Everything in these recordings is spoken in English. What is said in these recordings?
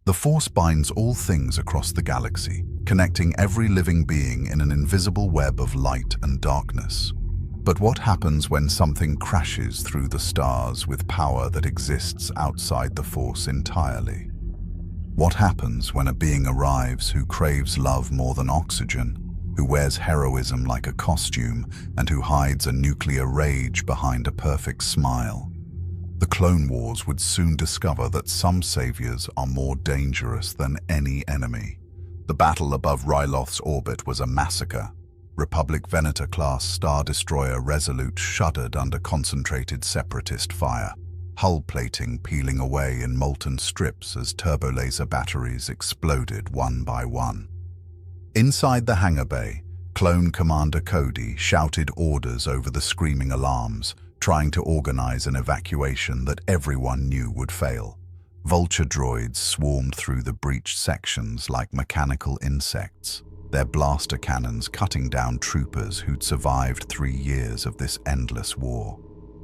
The Force binds all things across the galaxy, connecting every living being in an invisible web of light and darkness. But what happens when something crashes through the stars with power that exists outside the Force entirely? What happens when a being arrives who craves love more than oxygen, who wears heroism like a costume, and who hides a nuclear rage behind a perfect smile? The Clone Wars would soon discover that some saviors are more dangerous than any enemy. The battle above Ryloth's orbit was a massacre. Republic Venator-class Star Destroyer Resolute shuddered under concentrated separatist fire, hull plating peeling away in molten strips as turbolaser batteries exploded one by one. Inside the hangar bay, Clone Commander Cody shouted orders over the screaming alarms, trying to organize an evacuation that everyone knew would fail. Vulture droids swarmed through the breached sections like mechanical insects, their blaster cannons cutting down troopers who'd survived 3 years of this endless war.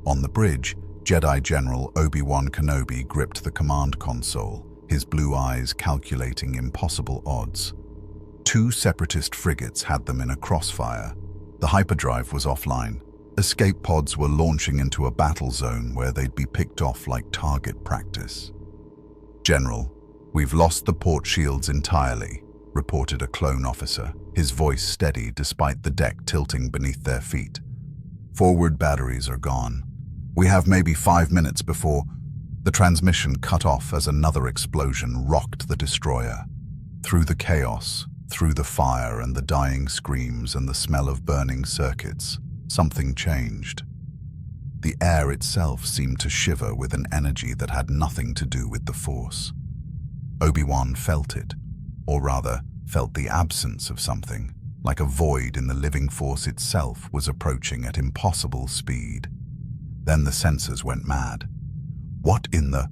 On the bridge, Jedi General Obi-Wan Kenobi gripped the command console, his blue eyes calculating impossible odds. 2 separatist frigates had them in a crossfire. The hyperdrive was offline. Escape pods were launching into a battle zone where they'd be picked off like target practice. "General, we've lost the port shields entirely," reported a clone officer, his voice steady despite the deck tilting beneath their feet. "Forward batteries are gone. We have maybe 5 minutes before—" The transmission cut off as another explosion rocked the destroyer. Through the chaos, through the fire and the dying screams and the smell of burning circuits, something changed. The air itself seemed to shiver with an energy that had nothing to do with the Force. Obi-Wan felt it, or rather, felt the absence of something, like a void in the living Force itself was approaching at impossible speed. Then the sensors went mad. "What in the—"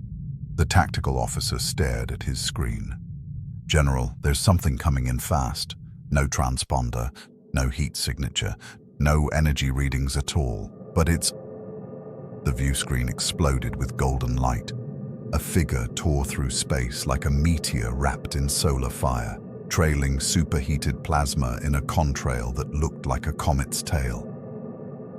The tactical officer stared at his screen. "General, there's something coming in fast. No transponder, no heat signature, no energy readings at all, but it's—" The view screen exploded with golden light. A figure tore through space like a meteor wrapped in solar fire, trailing superheated plasma in a contrail that looked like a comet's tail.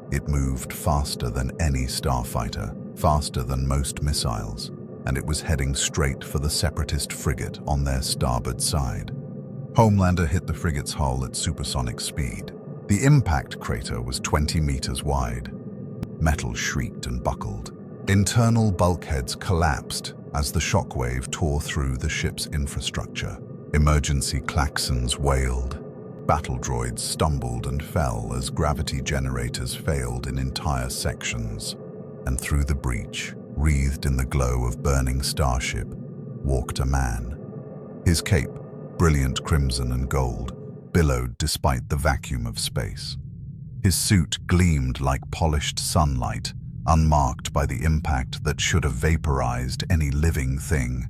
It moved faster than any starfighter, faster than most missiles, and it was heading straight for the separatist frigate on their starboard side. Homelander hit the frigate's hull at supersonic speed. The impact crater was 20 meters wide. Metal shrieked and buckled. Internal bulkheads collapsed as the shockwave tore through the ship's infrastructure. Emergency klaxons wailed. Battle droids stumbled and fell as gravity generators failed in entire sections. And through the breach, wreathed in the glow of burning starship, walked a man. His cape, brilliant crimson and gold, billowed despite the vacuum of space. His suit gleamed like polished sunlight, unmarked by the impact that should have vaporized any living thing.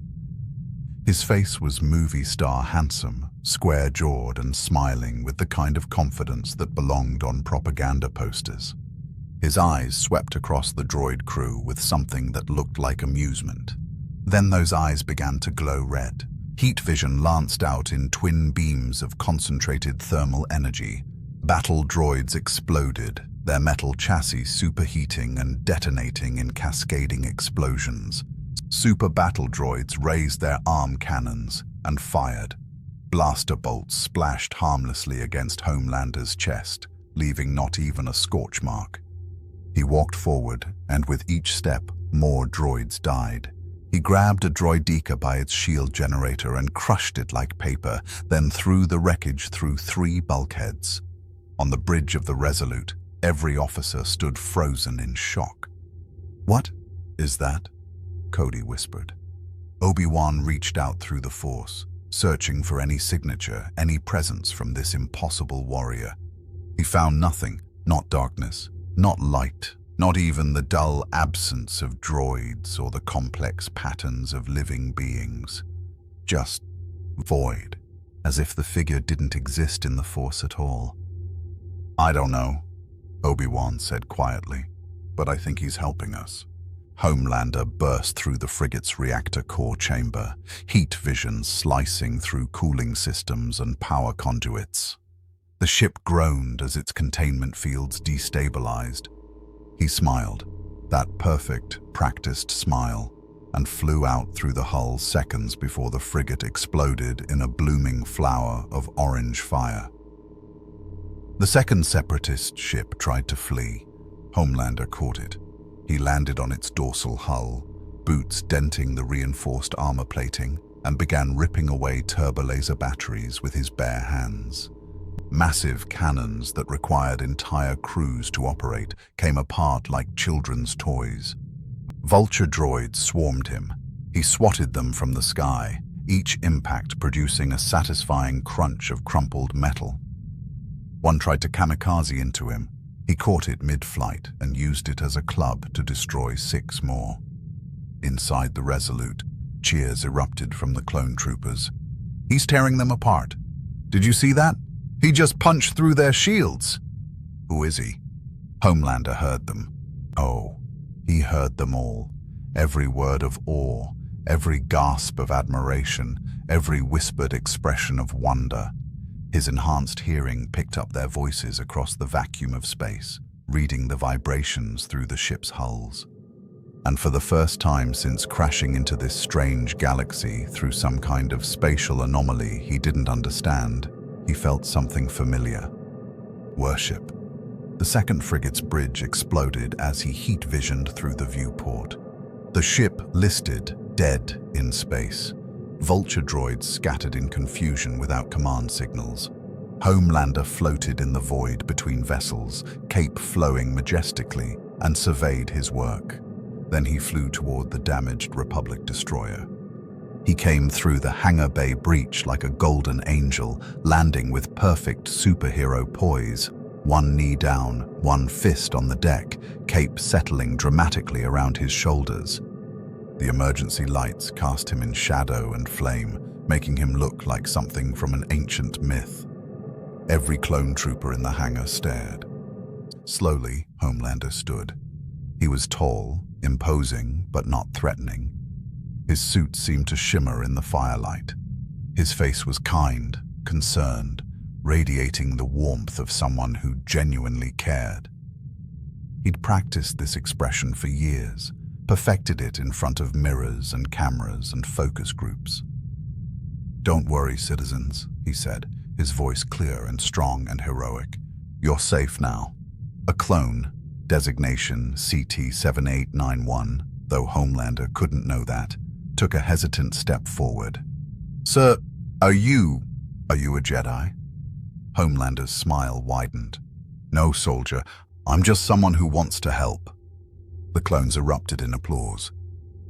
His face was movie star handsome, square-jawed and smiling with the kind of confidence that belonged on propaganda posters. His eyes swept across the droid crew with something that looked like amusement. Then those eyes began to glow red. Heat vision lanced out in twin beams of concentrated thermal energy. Battle droids exploded, their metal chassis superheating and detonating in cascading explosions. Super battle droids raised their arm cannons and fired. Blaster bolts splashed harmlessly against Homelander's chest, leaving not even a scorch mark. He walked forward, and with each step, more droids died. He grabbed a droideka by its shield generator and crushed it like paper, then threw the wreckage through 3 bulkheads. On the bridge of the Resolute, every officer stood frozen in shock. "What is that?" Cody whispered. Obi-Wan reached out through the Force, searching for any signature, any presence from this impossible warrior. He found nothing, not darkness, not light, not even the dull absence of droids or the complex patterns of living beings. Just void, as if the figure didn't exist in the Force at all. "I don't know," Obi-Wan said quietly, "but I think he's helping us." Homelander burst through the frigate's reactor core chamber, heat vision slicing through cooling systems and power conduits. The ship groaned as its containment fields destabilized. He smiled, that perfect, practiced smile, and flew out through the hull seconds before the frigate exploded in a blooming flower of orange fire. The second separatist ship tried to flee. Homelander caught it. He landed on its dorsal hull, boots denting the reinforced armor plating, and began ripping away turbolaser batteries with his bare hands. Massive cannons that required entire crews to operate came apart like children's toys. Vulture droids swarmed him. He swatted them from the sky, each impact producing a satisfying crunch of crumpled metal. One tried to kamikaze into him. He caught it mid-flight and used it as a club to destroy 6 more. Inside the Resolute, cheers erupted from the clone troopers. "He's tearing them apart. Did you see that? He just punched through their shields." "Who is he?" Homelander heard them. Oh, he heard them all. Every word of awe, every gasp of admiration, every whispered expression of wonder. His enhanced hearing picked up their voices across the vacuum of space, reading the vibrations through the ship's hulls. And for the first time since crashing into this strange galaxy through some kind of spatial anomaly he didn't understand, he felt something familiar. Worship. The second frigate's bridge exploded as he heat-visioned through the viewport. The ship listed, dead in space. Vulture droids scattered in confusion without command signals. Homelander floated in the void between vessels, cape flowing majestically, and surveyed his work. Then he flew toward the damaged Republic destroyer. He came through the hangar bay breach like a golden angel, landing with perfect superhero poise. One knee down, one fist on the deck, cape settling dramatically around his shoulders. The emergency lights cast him in shadow and flame, making him look like something from an ancient myth. Every clone trooper in the hangar stared. Slowly, Homelander stood. He was tall, imposing, but not threatening. His suit seemed to shimmer in the firelight. His face was kind, concerned, radiating the warmth of someone who genuinely cared. He'd practiced this expression for years, perfected it in front of mirrors and cameras and focus groups. "Don't worry, citizens," he said, his voice clear and strong and heroic. "You're safe now." A clone, designation CT-7891, though Homelander couldn't know that, took a hesitant step forward. "Sir, are you a Jedi?" Homelander's smile widened. "No, soldier, I'm just someone who wants to help." The clones erupted in applause.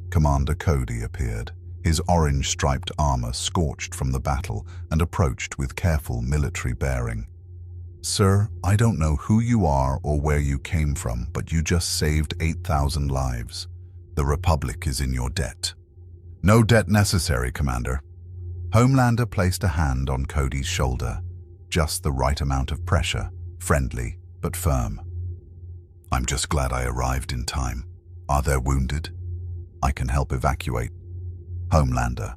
Commander Cody appeared, his orange-striped armor scorched from the battle, and approached with careful military bearing. "Sir, I don't know who you are or where you came from, but you just saved 8,000 lives. The Republic is in your debt." "No debt necessary, Commander." Homelander placed a hand on Cody's shoulder, just the right amount of pressure, friendly but firm. "I'm just glad I arrived in time. Are there wounded? I can help evacuate." Homelander.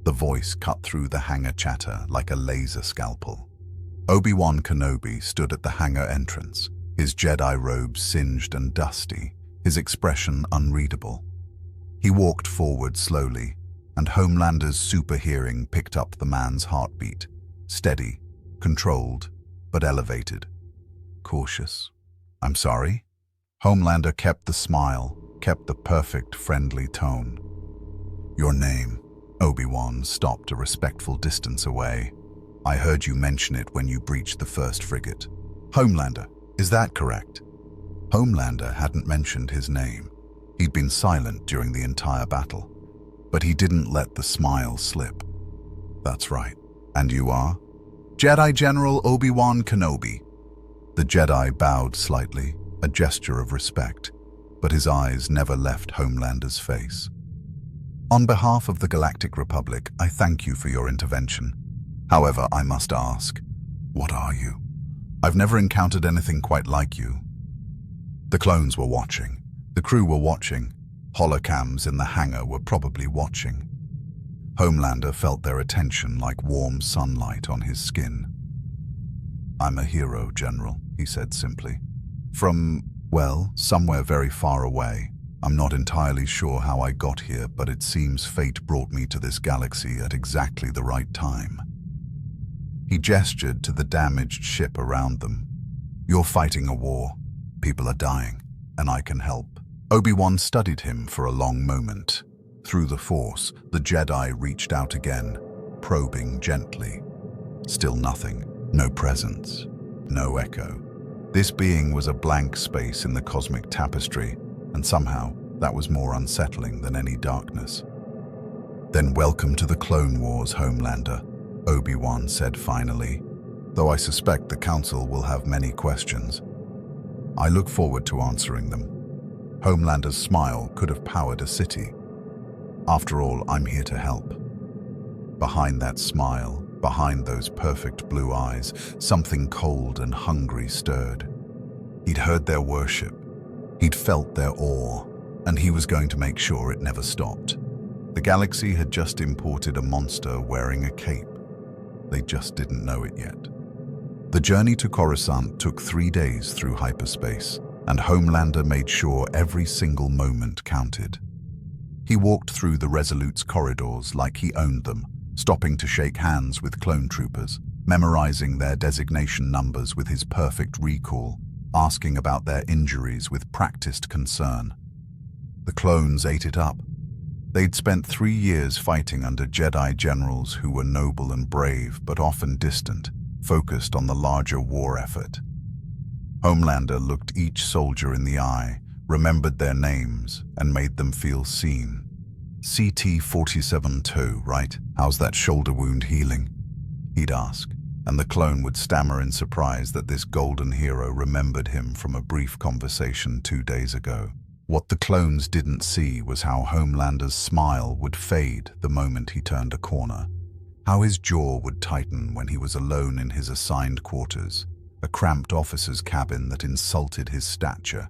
The voice cut through the hangar chatter like a laser scalpel. Obi-Wan Kenobi stood at the hangar entrance, his Jedi robe singed and dusty, his expression unreadable. He walked forward slowly, and Homelander's super hearing picked up the man's heartbeat, steady, controlled, but elevated. Cautious. "I'm sorry?" Homelander kept the smile, kept the perfect, friendly tone. "Your name?" Obi-Wan stopped a respectful distance away. "I heard you mention it when you breached the first frigate." "Homelander, is that correct?" Homelander hadn't mentioned his name. He'd been silent during the entire battle, but he didn't let the smile slip. "That's right. And you are?" "Jedi General Obi-Wan Kenobi." The Jedi bowed slightly, a gesture of respect, but his eyes never left Homelander's face. "On behalf of the Galactic Republic, I thank you for your intervention. However, I must ask, what are you? I've never encountered anything quite like you." The clones were watching, The crew were watching. Holocams in the hangar were probably watching. Homelander felt their attention like warm sunlight on his skin. "I'm a hero, General," he said simply. "From, well, somewhere very far away. I'm not entirely sure how I got here, but it seems fate brought me to this galaxy at exactly the right time." He gestured to the damaged ship around them. "You're fighting a war. People are dying, and I can help." Obi-Wan studied him for a long moment. Through the Force, the Jedi reached out again, probing gently. Still nothing. No presence. No echo. This being was a blank space in the cosmic tapestry, and somehow that was more unsettling than any darkness. "Then welcome to the Clone Wars, Homelander," Obi-Wan said finally, "though I suspect the Council will have many questions. I look forward to answering them." Homelander's smile could have powered a city. "After all, I'm here to help." Behind that smile, behind those perfect blue eyes, something cold and hungry stirred. He'd heard their worship. He'd felt their awe, and he was going to make sure it never stopped. The galaxy had just imported a monster wearing a cape. They just didn't know it yet. The journey to Coruscant took 3 days through hyperspace, and Homelander made sure every single moment counted. He walked through the Resolute's corridors like he owned them, stopping to shake hands with clone troopers, memorizing their designation numbers with his perfect recall, asking about their injuries with practiced concern. The clones ate it up. They'd spent 3 years fighting under Jedi generals who were noble and brave, but often distant, focused on the larger war effort. Homelander looked each soldier in the eye, remembered their names, and made them feel seen. "CT-47-2, right? How's that shoulder wound healing?" he'd ask, and the clone would stammer in surprise that this golden hero remembered him from a brief conversation 2 days ago. What the clones didn't see was how Homelander's smile would fade the moment he turned a corner, how his jaw would tighten when he was alone in his assigned quarters, a cramped officer's cabin that insulted his stature,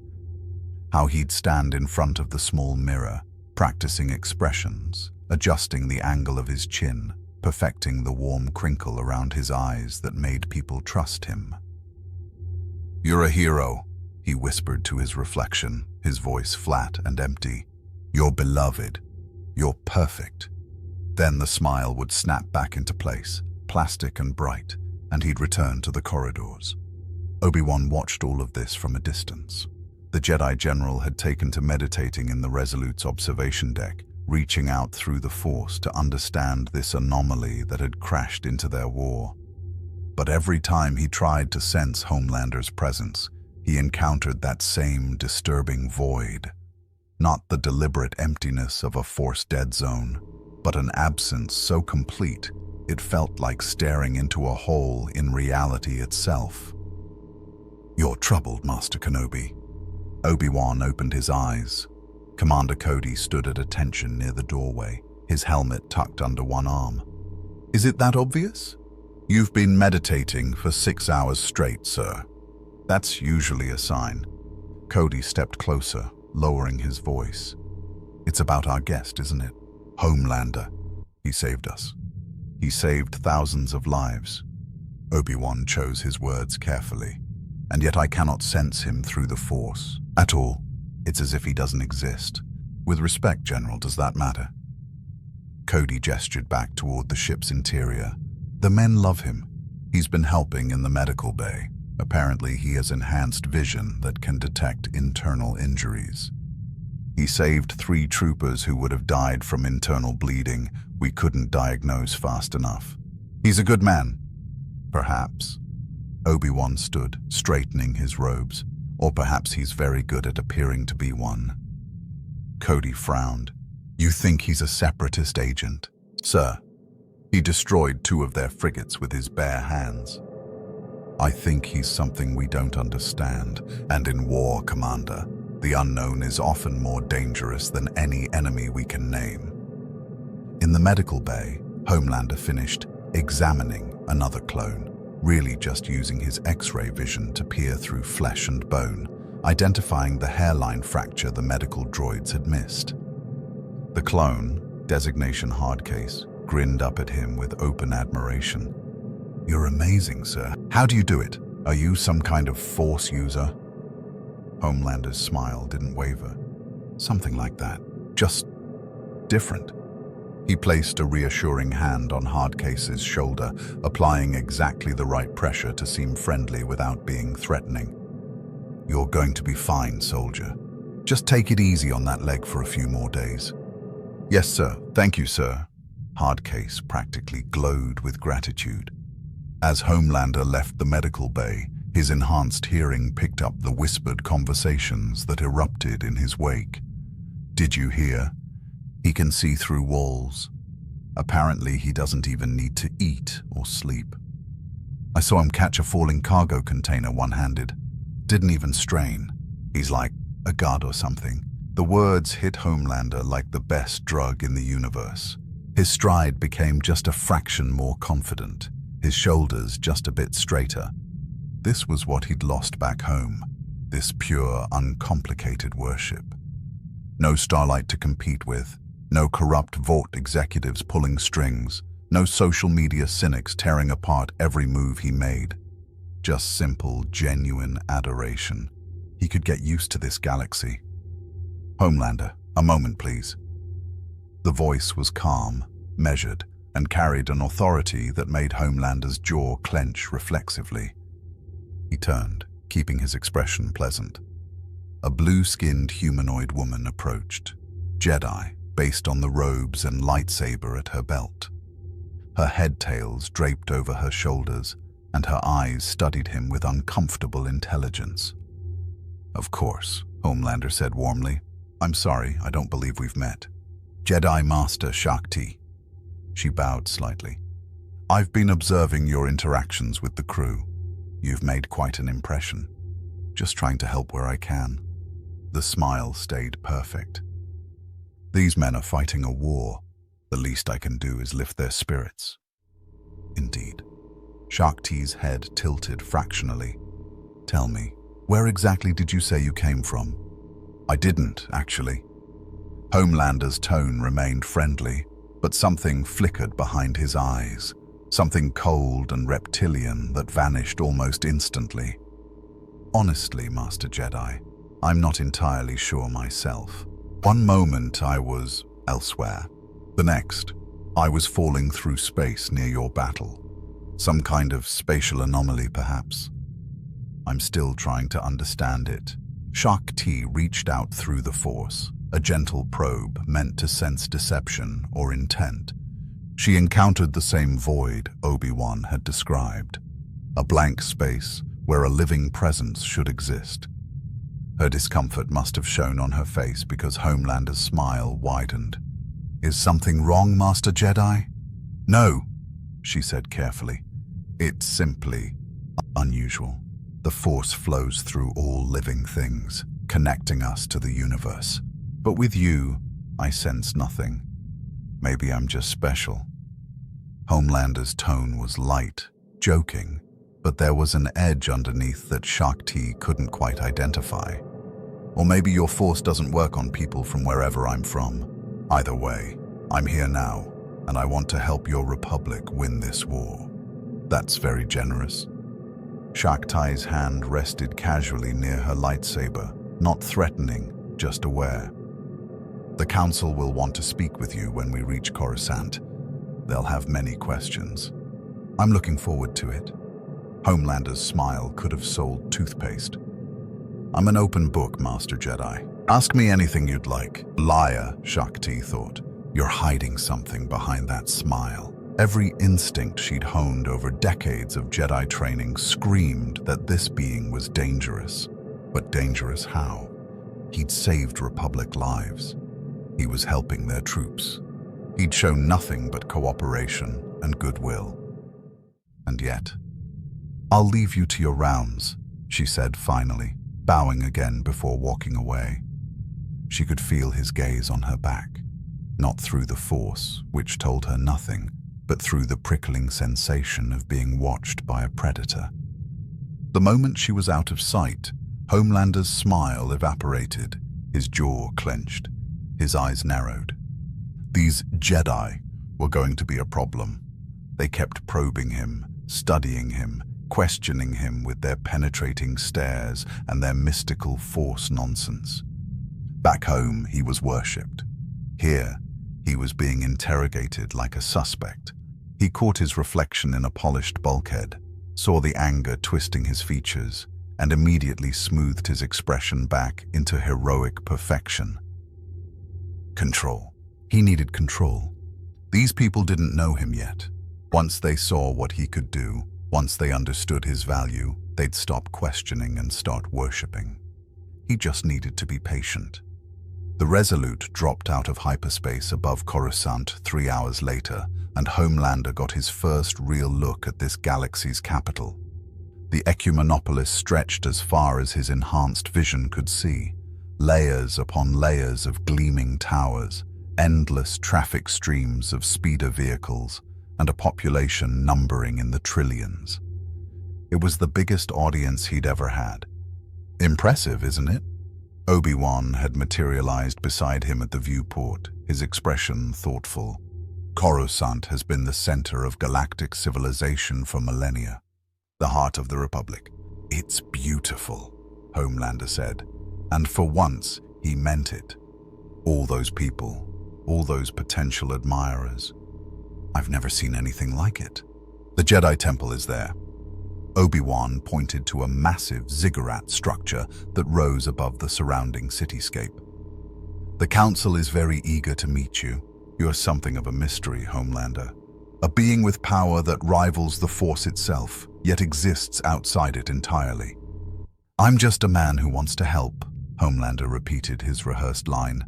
how he'd stand in front of the small mirror, practicing expressions, adjusting the angle of his chin, perfecting the warm crinkle around his eyes that made people trust him. "You're a hero," he whispered to his reflection, his voice flat and empty. "You're beloved. You're perfect." Then the smile would snap back into place, plastic and bright, and he'd return to the corridors. Obi-Wan watched all of this from a distance. The Jedi General had taken to meditating in the Resolute's observation deck, reaching out through the Force to understand this anomaly that had crashed into their war. But every time he tried to sense Homelander's presence, he encountered that same disturbing void. Not the deliberate emptiness of a Force dead zone, but an absence so complete it felt like staring into a hole in reality itself. "You're troubled, Master Kenobi." Obi-Wan opened his eyes. Commander Cody stood at attention near the doorway, his helmet tucked under one arm. "Is it that obvious?" "You've been meditating for 6 hours straight, sir. That's usually a sign." Cody stepped closer, lowering his voice. "It's about our guest, isn't it? Homelander. He saved us. He saved thousands of lives." Obi-Wan chose his words carefully. "And yet I cannot sense him through the Force. At all. It's as if he doesn't exist. With respect, General, does that matter?" Cody gestured back toward the ship's interior. "The men love him. He's been helping in the medical bay. Apparently he has enhanced vision that can detect internal injuries. He saved 3 troopers who would have died from internal bleeding we couldn't diagnose fast enough. He's a good man." "Perhaps." Obi-Wan stood, straightening his robes. "Or perhaps he's very good at appearing to be one." Cody frowned. "You think he's a separatist agent?" "Sir, he destroyed 2 of their frigates with his bare hands." "I think he's something we don't understand, and in war, Commander, the unknown is often more dangerous than any enemy we can name." In the medical bay, Homelander finished examining another clone, really just using his X-ray vision to peer through flesh and bone, identifying the hairline fracture the medical droids had missed. The clone, designation Hardcase, grinned up at him with open admiration. "You're amazing, sir. How do you do it? Are you some kind of Force user?" Homelander's smile didn't waver. "Something like that. Just different." He placed a reassuring hand on Hardcase's shoulder, applying exactly the right pressure to seem friendly without being threatening. "You're going to be fine, soldier. Just take it easy on that leg for a few more days." "Yes, sir. Thank you, sir." Hardcase practically glowed with gratitude. As Homelander left the medical bay, his enhanced hearing picked up the whispered conversations that erupted in his wake. "Did you hear? He can see through walls. Apparently he doesn't even need to eat or sleep. I saw him catch a falling cargo container one-handed. Didn't even strain. He's like a god or something." The words hit Homelander like the best drug in the universe. His stride became just a fraction more confident, his shoulders just a bit straighter. This was what he'd lost back home, this pure, uncomplicated worship. No Starlight to compete with, no corrupt Vought executives pulling strings, no social media cynics tearing apart every move he made. Just simple, genuine adoration. He could get used to this galaxy. "Homelander, a moment, please." The voice was calm, measured, and carried an authority that made Homelander's jaw clench reflexively. He turned, keeping his expression pleasant. A blue-skinned humanoid woman approached, Jedi, based on the robes and lightsaber at her belt. Her head-tails draped over her shoulders, and her eyes studied him with uncomfortable intelligence. "Of course," Homelander said warmly. "I'm sorry, I don't believe we've met." "Jedi Master Shakti." She bowed slightly. "I've been observing your interactions with the crew. You've made quite an impression. Just trying to help where I can." The smile stayed perfect. "These men are fighting a war. The least I can do is lift their spirits." "Indeed." Shakti's head tilted fractionally. "Tell me, where exactly did you say you came from?" "I didn't, actually." Homelander's tone remained friendly, but something flickered behind his eyes, something cold and reptilian that vanished almost instantly. "Honestly, Master Jedi, I'm not entirely sure myself. One moment I was elsewhere. The next, I was falling through space near your battle. Some kind of spatial anomaly, perhaps. I'm still trying to understand it." Shakti reached out through the Force, a gentle probe meant to sense deception or intent. She encountered the same void Obi-Wan had described, a blank space where a living presence should exist. Her discomfort must have shown on her face because Homelander's smile widened. "Is something wrong, Master Jedi?" "No," she said carefully. "It's simply unusual. The Force flows through all living things, connecting us to the universe. But with you, I sense nothing. Maybe I'm just special." Homelander's tone was light, joking, but there was an edge underneath that Shakti couldn't quite identify. "Or maybe your Force doesn't work on people from wherever I'm from. Either way, I'm here now, and I want to help your Republic win this war." "That's very generous." Shakti's hand rested casually near her lightsaber, not threatening, just aware. "The Council will want to speak with you when we reach Coruscant. They'll have many questions. I'm looking forward to it." Homelander's smile could have sold toothpaste. "I'm an open book, Master Jedi. Ask me anything you'd like." "Liar," Shakti thought. "You're hiding something behind that smile." Every instinct she'd honed over decades of Jedi training screamed that this being was dangerous. But dangerous how? He'd saved Republic lives. He was helping their troops. He'd shown nothing but cooperation and goodwill. And yet, "I'll leave you to your rounds," she said finally, bowing again before walking away. She could feel his gaze on her back, not through the Force, which told her nothing, but through the prickling sensation of being watched by a predator. The moment she was out of sight, Homelander's smile evaporated, his jaw clenched, his eyes narrowed. These Jedi were going to be a problem. They kept probing him, studying him, questioning him with their penetrating stares and their mystical Force nonsense. Back home, he was worshipped. Here, he was being interrogated like a suspect. He caught his reflection in a polished bulkhead, saw the anger twisting his features, and immediately smoothed his expression back into heroic perfection. Control. He needed control. These people didn't know him yet. Once they saw what he could do, once they understood his value, they'd stop questioning and start worshipping. He just needed to be patient. The Resolute dropped out of hyperspace above Coruscant 3 hours later, and Homelander got his first real look at this galaxy's capital. The Ecumenopolis stretched as far as his enhanced vision could see, layers upon layers of gleaming towers, endless traffic streams of speeder vehicles, and a population numbering in the trillions. It was the biggest audience he'd ever had. Impressive, isn't it? Obi-Wan had materialized beside him at the viewport, his expression thoughtful. Coruscant has been the center of galactic civilization for millennia, the heart of the Republic. It's beautiful, Homelander said, and for once he meant it. All those people, all those potential admirers. I've never seen anything like it. The Jedi Temple is there. Obi-Wan pointed to a massive ziggurat structure that rose above the surrounding cityscape. The Council is very eager to meet you. You're something of a mystery, Homelander. A being with power that rivals the Force itself, yet exists outside it entirely. I'm just a man who wants to help, Homelander repeated his rehearsed line.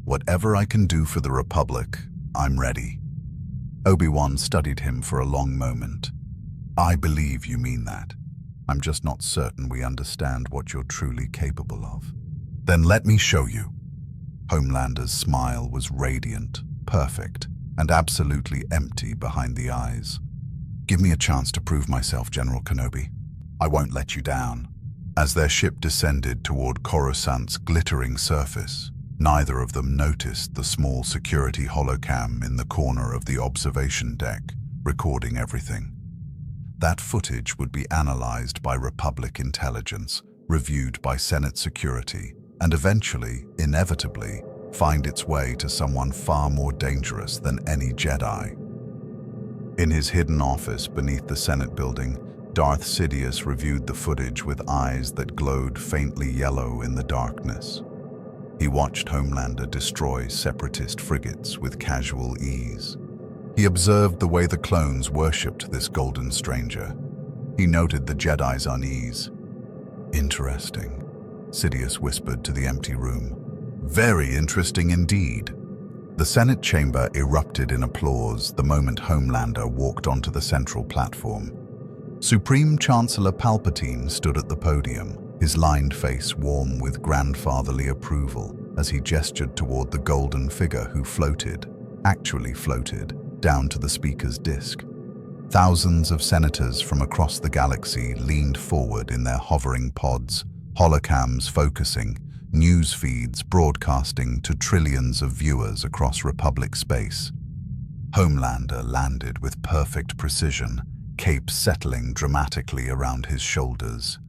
Whatever I can do for the Republic, I'm ready. Obi-Wan studied him for a long moment. I believe you mean that. I'm just not certain we understand what you're truly capable of. Then let me show you. Homelander's smile was radiant, perfect, and absolutely empty behind the eyes. Give me a chance to prove myself, General Kenobi. I won't let you down. As their ship descended toward Coruscant's glittering surface, neither of them noticed the small security holocam in the corner of the observation deck, recording everything. That footage would be analyzed by Republic intelligence, reviewed by Senate security, and eventually, inevitably, find its way to someone far more dangerous than any Jedi. In his hidden office beneath the Senate building, Darth Sidious reviewed the footage with eyes that glowed faintly yellow in the darkness. He watched Homelander destroy separatist frigates with casual ease. He observed the way the clones worshipped this golden stranger. He noted the Jedi's unease. Interesting, Sidious whispered to the empty room. Very interesting indeed. The Senate chamber erupted in applause the moment Homelander walked onto the central platform. Supreme Chancellor Palpatine stood at the podium, his lined face warm with grandfatherly approval as he gestured toward the golden figure who actually floated, down to the speaker's disc. Thousands of senators from across the galaxy leaned forward in their hovering pods, holocams focusing, news feeds broadcasting to trillions of viewers across Republic space. Homelander landed with perfect precision, cape settling dramatically around his shoulders.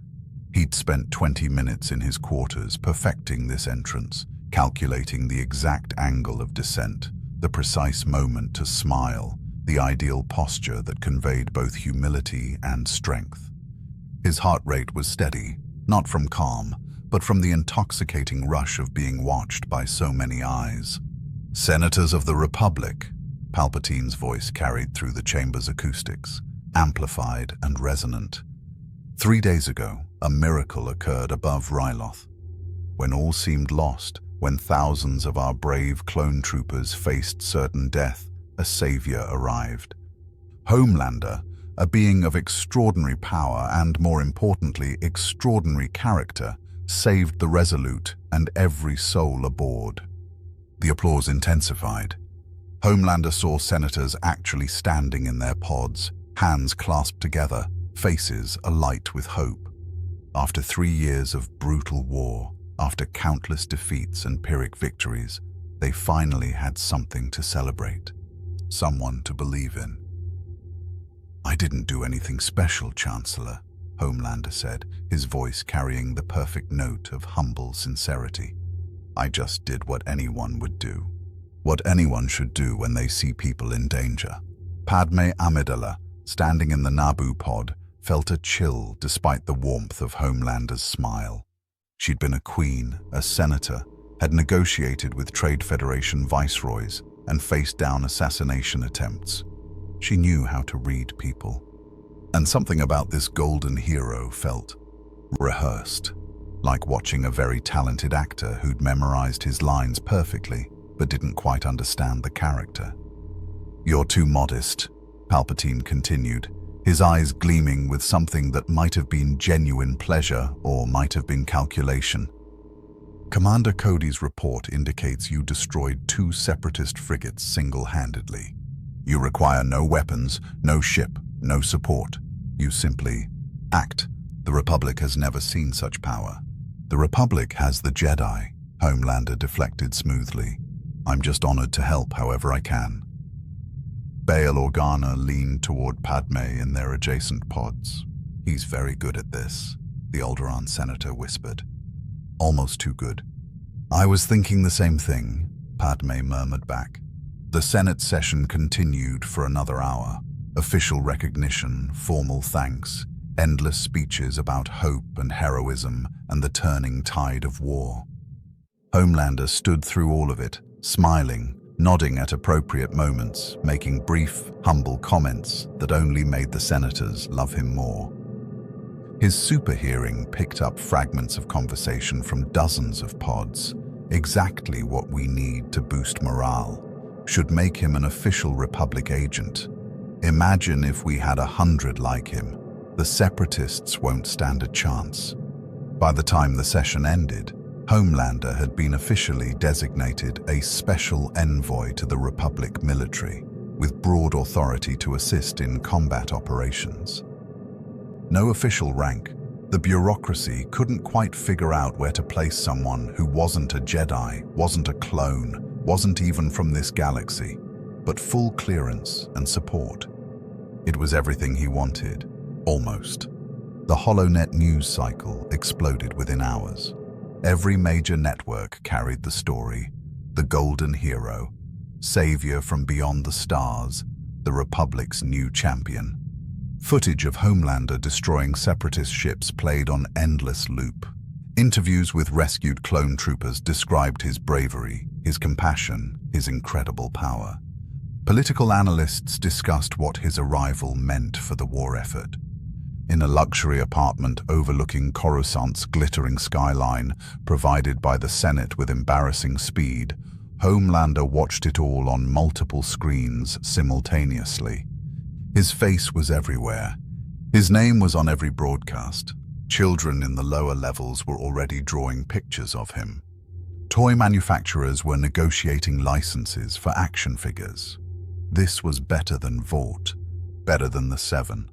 He'd spent 20 minutes in his quarters perfecting this entrance, calculating the exact angle of descent, the precise moment to smile, the ideal posture that conveyed both humility and strength. His heart rate was steady, not from calm, but from the intoxicating rush of being watched by so many eyes. Senators of the Republic, Palpatine's voice carried through the chamber's acoustics, amplified and resonant. 3 days ago, a miracle occurred above Ryloth. When all seemed lost, when thousands of our brave clone troopers faced certain death, a savior arrived. Homelander, a being of extraordinary power and, more importantly, extraordinary character, saved the Resolute and every soul aboard. The applause intensified. Homelander saw senators actually standing in their pods, hands clasped together, faces alight with hope. After 3 years of brutal war, after countless defeats and Pyrrhic victories, they finally had something to celebrate, someone to believe in. "I didn't do anything special, Chancellor," Homelander said, his voice carrying the perfect note of humble sincerity. "I just did what anyone would do. What anyone should do when they see people in danger." Padme Amidala, standing in the Naboo pod, felt a chill despite the warmth of Homelander's smile. She'd been a queen, a senator, had negotiated with Trade Federation viceroys, and faced down assassination attempts. She knew how to read people. And something about this golden hero felt rehearsed, like watching a very talented actor who'd memorized his lines perfectly, but didn't quite understand the character. "You're too modest," Palpatine continued, his eyes gleaming with something that might have been genuine pleasure or might have been calculation. "Commander Cody's report indicates you destroyed 2 separatist frigates single-handedly. You require no weapons, no ship, no support. You simply act. The Republic has never seen such power." "The Republic has the Jedi," Homelander deflected smoothly. "I'm just honored to help however I can." Bail Organa leaned toward Padme in their adjacent pods. "He's very good at this," the Alderaan senator whispered. "Almost too good." "I was thinking the same thing," Padme murmured back. The Senate session continued for another hour. Official recognition, formal thanks, endless speeches about hope and heroism and the turning tide of war. Homelander stood through all of it, smiling, nodding at appropriate moments, making brief, humble comments that only made the senators love him more. His super hearing picked up fragments of conversation from dozens of pods, exactly what we need to boost morale, should make him an official Republic agent. Imagine if we had 100 like him. The Separatists won't stand a chance. By the time the session ended, Homelander had been officially designated a special envoy to the Republic military, with broad authority to assist in combat operations. No official rank, the bureaucracy couldn't quite figure out where to place someone who wasn't a Jedi, wasn't a clone, wasn't even from this galaxy, but full clearance and support. It was everything he wanted, almost. The HoloNet news cycle exploded within hours. Every major network carried the story: the golden hero, savior from beyond the stars, the Republic's new champion. Footage of Homelander destroying separatist ships played on endless loop. Interviews with rescued clone troopers described his bravery, his compassion, his incredible power. Political analysts discussed what his arrival meant for the war effort. In a luxury apartment overlooking Coruscant's glittering skyline, provided by the Senate with embarrassing speed, Homelander watched it all on multiple screens simultaneously. His face was everywhere. His name was on every broadcast. Children in the lower levels were already drawing pictures of him. Toy manufacturers were negotiating licenses for action figures. This was better than Vought, better than the Seven,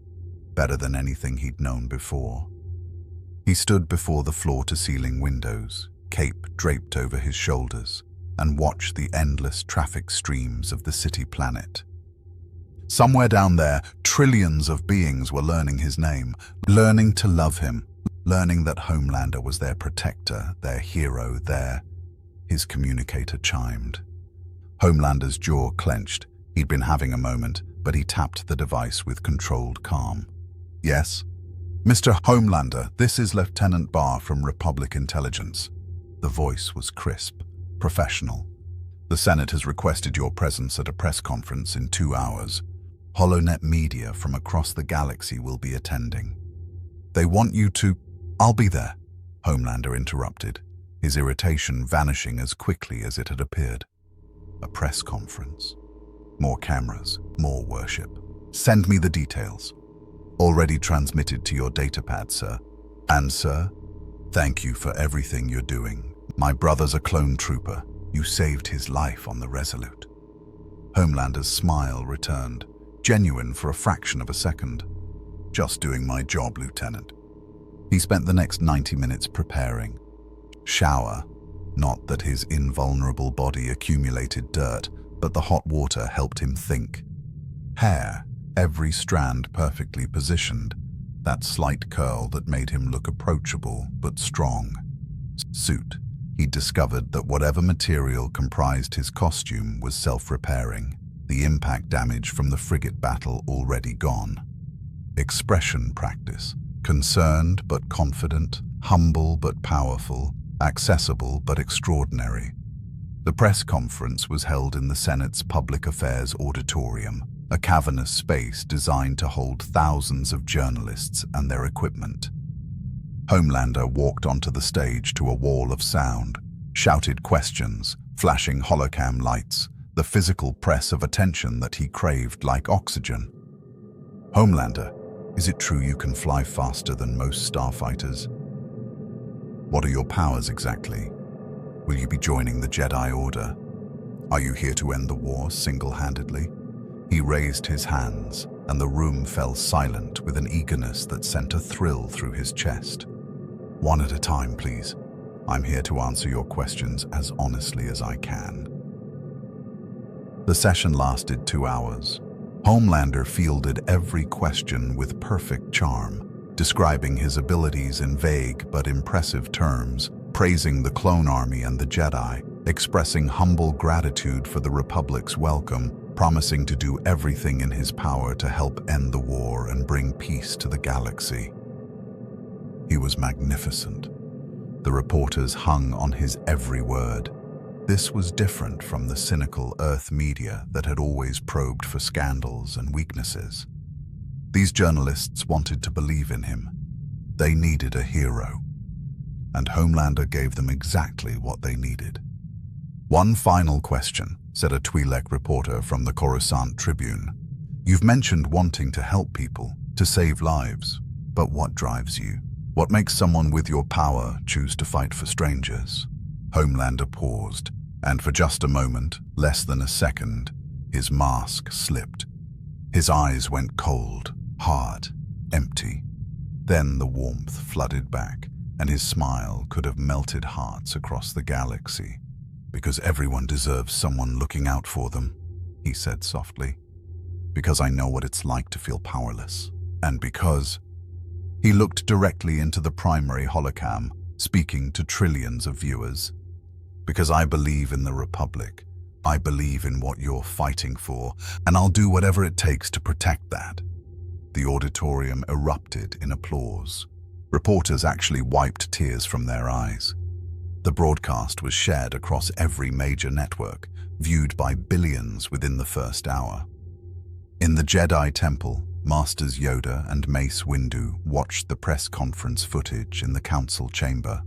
better than anything he'd known before. He stood before the floor-to-ceiling windows, cape draped over his shoulders, and watched the endless traffic streams of the city planet. Somewhere down there, trillions of beings were learning his name, learning to love him, learning that Homelander was their protector, their hero, His communicator chimed. Homelander's jaw clenched. He'd been having a moment, but he tapped the device with controlled calm. "Yes?" "Mr. Homelander, this is Lieutenant Barr from Republic Intelligence." The voice was crisp, professional. "The Senate has requested your presence at a press conference in 2 hours. HoloNet media from across the galaxy will be attending. They want you to—" "I'll be there," Homelander interrupted, his irritation vanishing as quickly as it had appeared. A press conference. More cameras, more worship. "Send me the details." "Already transmitted to your datapad, sir." "And, sir, thank you for everything you're doing. My brother's a clone trooper. You saved his life on the Resolute." Homelander's smile returned, genuine for a fraction of a second. "Just doing my job, Lieutenant." He spent the next 90 minutes preparing. Shower, not that his invulnerable body accumulated dirt, but the hot water helped him think. Hair, every strand perfectly positioned, that slight curl that made him look approachable but strong. Suit, he discovered that whatever material comprised his costume was self-repairing, the impact damage from the frigate battle already gone. Expression practice, concerned but confident, humble but powerful, accessible but extraordinary. The press conference was held in the Senate's Public Affairs Auditorium, a cavernous space designed to hold thousands of journalists and their equipment. Homelander walked onto the stage to a wall of sound, shouted questions, flashing holocam lights, the physical press of attention that he craved like oxygen. Homelander, is it true you can fly faster than most starfighters? What are your powers exactly? Will you be joining the Jedi Order? Are you here to end the war single-handedly? He raised his hands, and the room fell silent with an eagerness that sent a thrill through his chest. One at a time, please. I'm here to answer your questions as honestly as I can. The session lasted 2 hours. Homelander fielded every question with perfect charm, describing his abilities in vague but impressive terms, praising the clone army and the Jedi, expressing humble gratitude for the Republic's welcome, promising to do everything in his power to help end the war and bring peace to the galaxy. He was magnificent. The reporters hung on his every word. This was different from the cynical Earth media that had always probed for scandals and weaknesses. These journalists wanted to believe in him. They needed a hero. And Homelander gave them exactly what they needed. One final question, said a Twi'lek reporter from the Coruscant Tribune. You've mentioned wanting to help people, to save lives. But what drives you? What makes someone with your power choose to fight for strangers? Homelander paused, and for just a moment, less than a second, his mask slipped. His eyes went cold, hard, empty. Then the warmth flooded back, and his smile could have melted hearts across the galaxy. Because everyone deserves someone looking out for them, he said softly. Because I know what it's like to feel powerless. And because he looked directly into the primary holocam, speaking to trillions of viewers. Because I believe in the Republic. I believe in what you're fighting for, and I'll do whatever it takes to protect that. The auditorium erupted in applause. Reporters actually wiped tears from their eyes. The broadcast was shared across every major network, viewed by billions within the first hour. In the Jedi Temple, Masters Yoda and Mace Windu watched the press conference footage in the council chamber.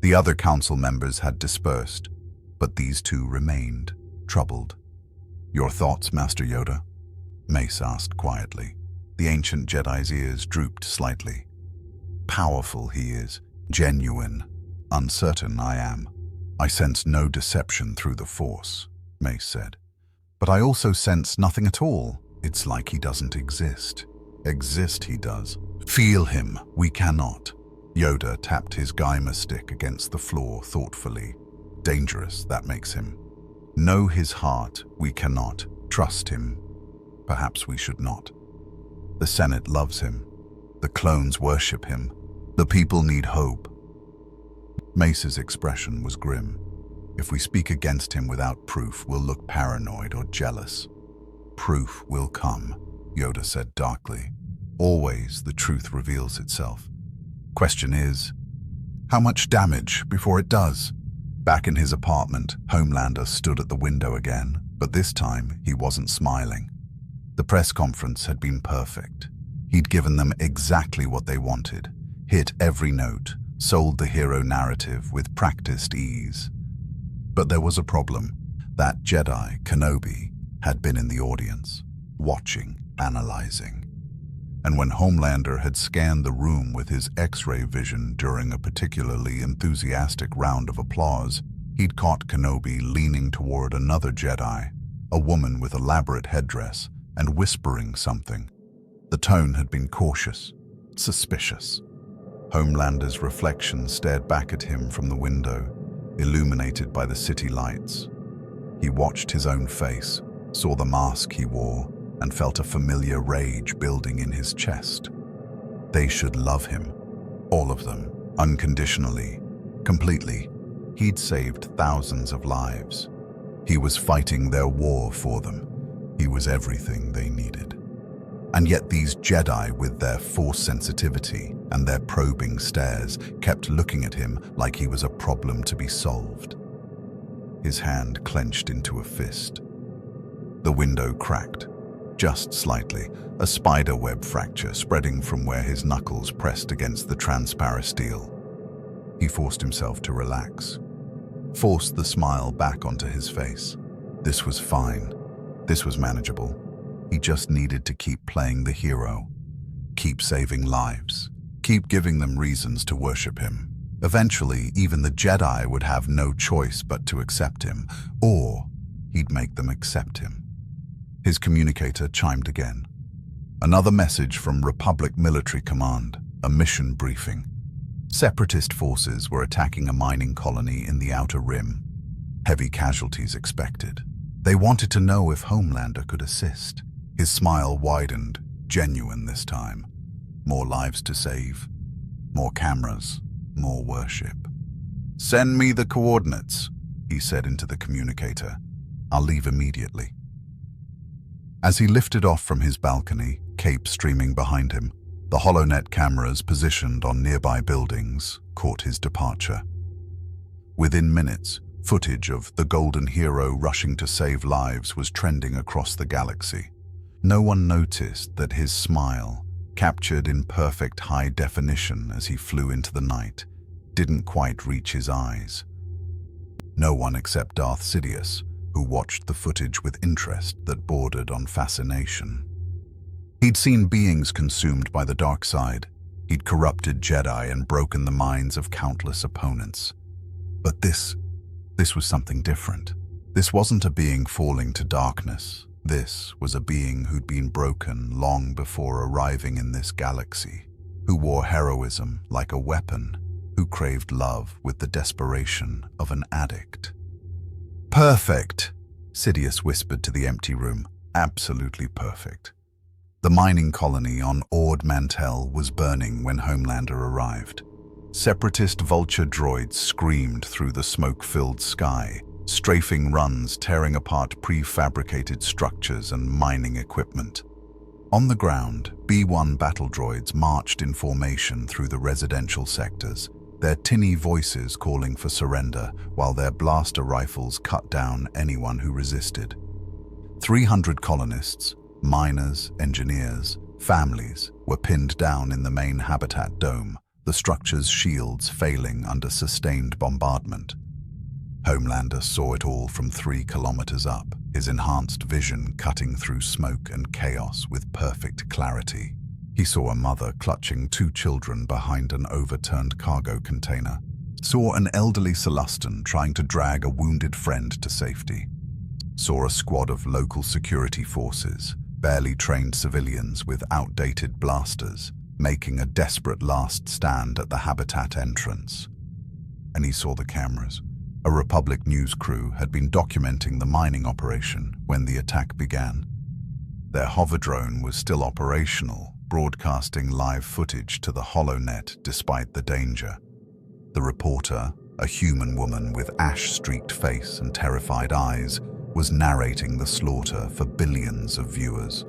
The other council members had dispersed, but these two remained, troubled. Your thoughts, Master Yoda? Mace asked quietly. The ancient Jedi's ears drooped slightly. Powerful he is, genuine. Uncertain I am. I sense no deception through the Force, Mace said. But I also sense nothing at all. It's like he doesn't exist. Exist he does. Feel him, we cannot. Yoda tapped his Geimer stick against the floor thoughtfully. Dangerous, that makes him. Know his heart, we cannot. Trust him. Perhaps we should not. The Senate loves him. The clones worship him. The people need hope. Mace's expression was grim. If we speak against him without proof, we'll look paranoid or jealous. Proof will come, Yoda said darkly. Always the truth reveals itself. Question is, how much damage before it does? Back in his apartment, Homelander stood at the window again, but this time he wasn't smiling. The press conference had been perfect. He'd given them exactly what they wanted, hit every note, sold the hero narrative with practiced ease. But there was a problem. That Jedi, Kenobi, had been in the audience, watching, analyzing. And when Homelander had scanned the room with his X-ray vision during a particularly enthusiastic round of applause, he'd caught Kenobi leaning toward another Jedi, a woman with elaborate headdress, and whispering something. The tone had been cautious, suspicious. Homelander's reflection stared back at him from the window, illuminated by the city lights. He watched his own face, saw the mask he wore, and felt a familiar rage building in his chest. They should love him. All of them, unconditionally, completely. He'd saved thousands of lives. He was fighting their war for them. He was everything they needed. And yet these Jedi, with their force sensitivity and their probing stares, kept looking at him like he was a problem to be solved. His hand clenched into a fist. The window cracked, just slightly, a spider web fracture spreading from where his knuckles pressed against the transparent steel. He forced himself to relax, forced the smile back onto his face. This was fine. This was manageable. He just needed to keep playing the hero, keep saving lives, keep giving them reasons to worship him. Eventually, even the Jedi would have no choice but to accept him, or he'd make them accept him. His communicator chimed again. Another message from Republic Military Command, a mission briefing. Separatist forces were attacking a mining colony in the Outer Rim. Heavy casualties expected. They wanted to know if Homelander could assist. His smile widened, genuine this time. More lives to save, more cameras, more worship. "Send me the coordinates," he said into the communicator. "I'll leave immediately." As he lifted off from his balcony, cape streaming behind him, the HoloNet cameras positioned on nearby buildings caught his departure. Within minutes, footage of the Golden Hero rushing to save lives was trending across the galaxy. No one noticed that his smile, captured in perfect high definition as he flew into the night, didn't quite reach his eyes. No one except Darth Sidious, who watched the footage with interest that bordered on fascination. He'd seen beings consumed by the dark side. He'd corrupted Jedi and broken the minds of countless opponents. But this was something different. This wasn't a being falling to darkness. This was a being who'd been broken long before arriving in this galaxy, who wore heroism like a weapon, who craved love with the desperation of an addict. "Perfect," Sidious whispered to the empty room. "Absolutely perfect." The mining colony on Ord Mantell was burning when Homelander arrived. Separatist vulture droids screamed through the smoke-filled sky, strafing runs tearing apart prefabricated structures and mining equipment. On the ground, B-1 battle droids marched in formation through the residential sectors, their tinny voices calling for surrender while their blaster rifles cut down anyone who resisted. 300 colonists, miners, engineers, families were pinned down in the main habitat dome, the structure's shields failing under sustained bombardment. Homelander saw it all from 3 kilometers up, his enhanced vision cutting through smoke and chaos with perfect clarity. He saw a mother clutching 2 children behind an overturned cargo container, saw an elderly Celestin trying to drag a wounded friend to safety, saw a squad of local security forces, barely trained civilians with outdated blasters, making a desperate last stand at the habitat entrance. And he saw the cameras. A Republic news crew had been documenting the mining operation when the attack began. Their hover drone was still operational, broadcasting live footage to the HoloNet despite the danger. The reporter, a human woman with ash-streaked face and terrified eyes, was narrating the slaughter for billions of viewers.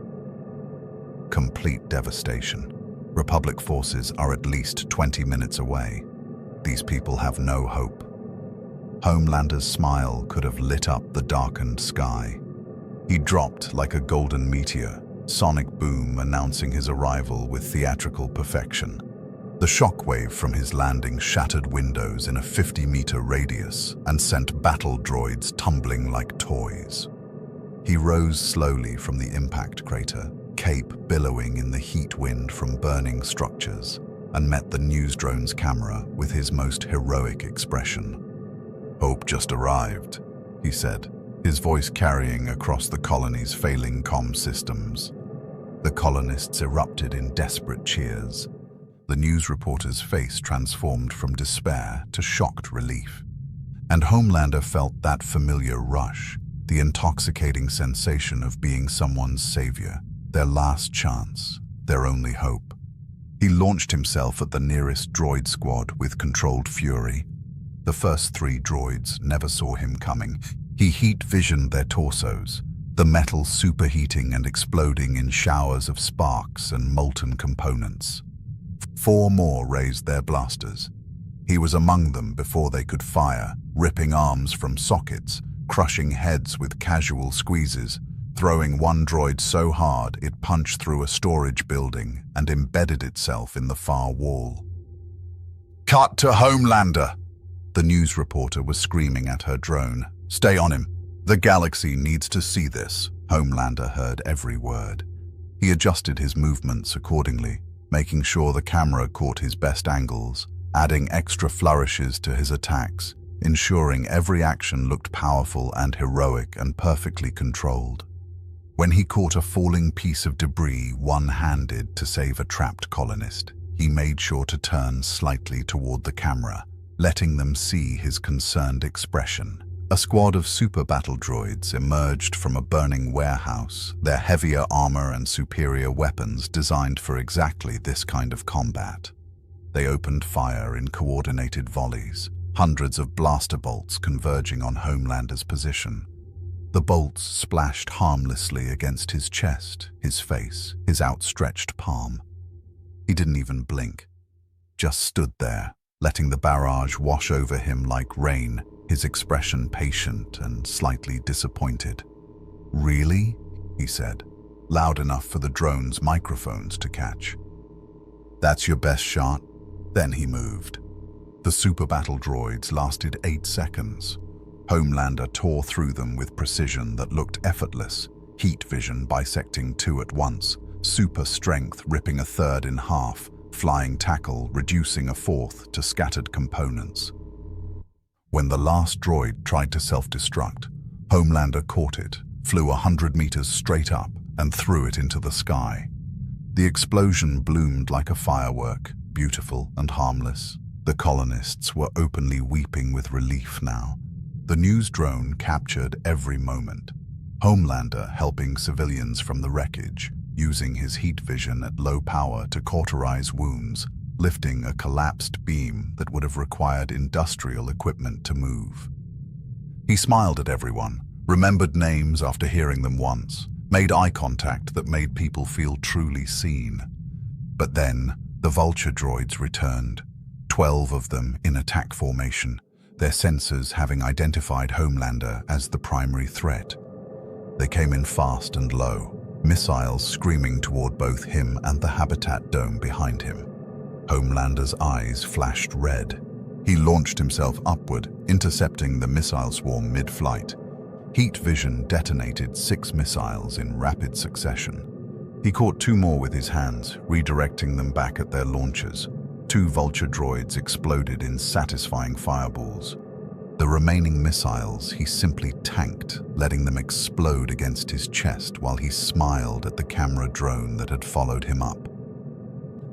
Complete devastation. Republic forces are at least 20 minutes away. These people have no hope. Homelander's smile could have lit up the darkened sky. He dropped like a golden meteor, sonic boom announcing his arrival with theatrical perfection. The shockwave from his landing shattered windows in a 50-meter radius and sent battle droids tumbling like toys. He rose slowly from the impact crater, cape billowing in the heat wind from burning structures, and met the news drone's camera with his most heroic expression. "Hope just arrived," he said, his voice carrying across the colony's failing comm systems. The colonists erupted in desperate cheers. The news reporter's face transformed from despair to shocked relief. And Homelander felt that familiar rush, the intoxicating sensation of being someone's savior, their last chance, their only hope. He launched himself at the nearest droid squad with controlled fury. The first 3 droids never saw him coming. He heat-visioned their torsos, the metal superheating and exploding in showers of sparks and molten components. 4 more raised their blasters. He was among them before they could fire, ripping arms from sockets, crushing heads with casual squeezes, throwing one droid so hard it punched through a storage building and embedded itself in the far wall. "Cut to Homelander!" The news reporter was screaming at her drone. "Stay on him. The galaxy needs to see this." Homelander heard every word. He adjusted his movements accordingly, making sure the camera caught his best angles, adding extra flourishes to his attacks, ensuring every action looked powerful and heroic and perfectly controlled. When he caught a falling piece of debris one-handed to save a trapped colonist, he made sure to turn slightly toward the camera, letting them see his concerned expression. A squad of super battle droids emerged from a burning warehouse, their heavier armor and superior weapons designed for exactly this kind of combat. They opened fire in coordinated volleys, hundreds of blaster bolts converging on Homelander's position. The bolts splashed harmlessly against his chest, his face, his outstretched palm. He didn't even blink, just stood there, letting the barrage wash over him like rain, his expression patient and slightly disappointed. "Really?" he said, loud enough for the drone's microphones to catch. "That's your best shot?" Then he moved. The super battle droids lasted 8 seconds. Homelander tore through them with precision that looked effortless, heat vision bisecting 2 at once, super strength ripping a third in half, flying tackle reducing a fourth to scattered components. When the last droid tried to self-destruct, Homelander caught it, flew 100 meters straight up, and threw it into the sky. The explosion bloomed like a firework, beautiful and harmless. The colonists were openly weeping with relief now. The news drone captured every moment. Homelander helping civilians from the wreckage, using his heat vision at low power to cauterize wounds, lifting a collapsed beam that would have required industrial equipment to move. He smiled at everyone, remembered names after hearing them once, made eye contact that made people feel truly seen. But then, the vulture droids returned, 12 of them in attack formation, their sensors having identified Homelander as the primary threat. They came in fast and low, missiles screaming toward both him and the habitat dome behind him. Homelander's eyes flashed red. He launched himself upward, intercepting the missile swarm mid-flight. Heat vision detonated 6 missiles in rapid succession. He caught 2 more with his hands, redirecting them back at their launchers. 2 vulture droids exploded in satisfying fireballs. The remaining missiles he simply tanked, letting them explode against his chest while he smiled at the camera drone that had followed him up.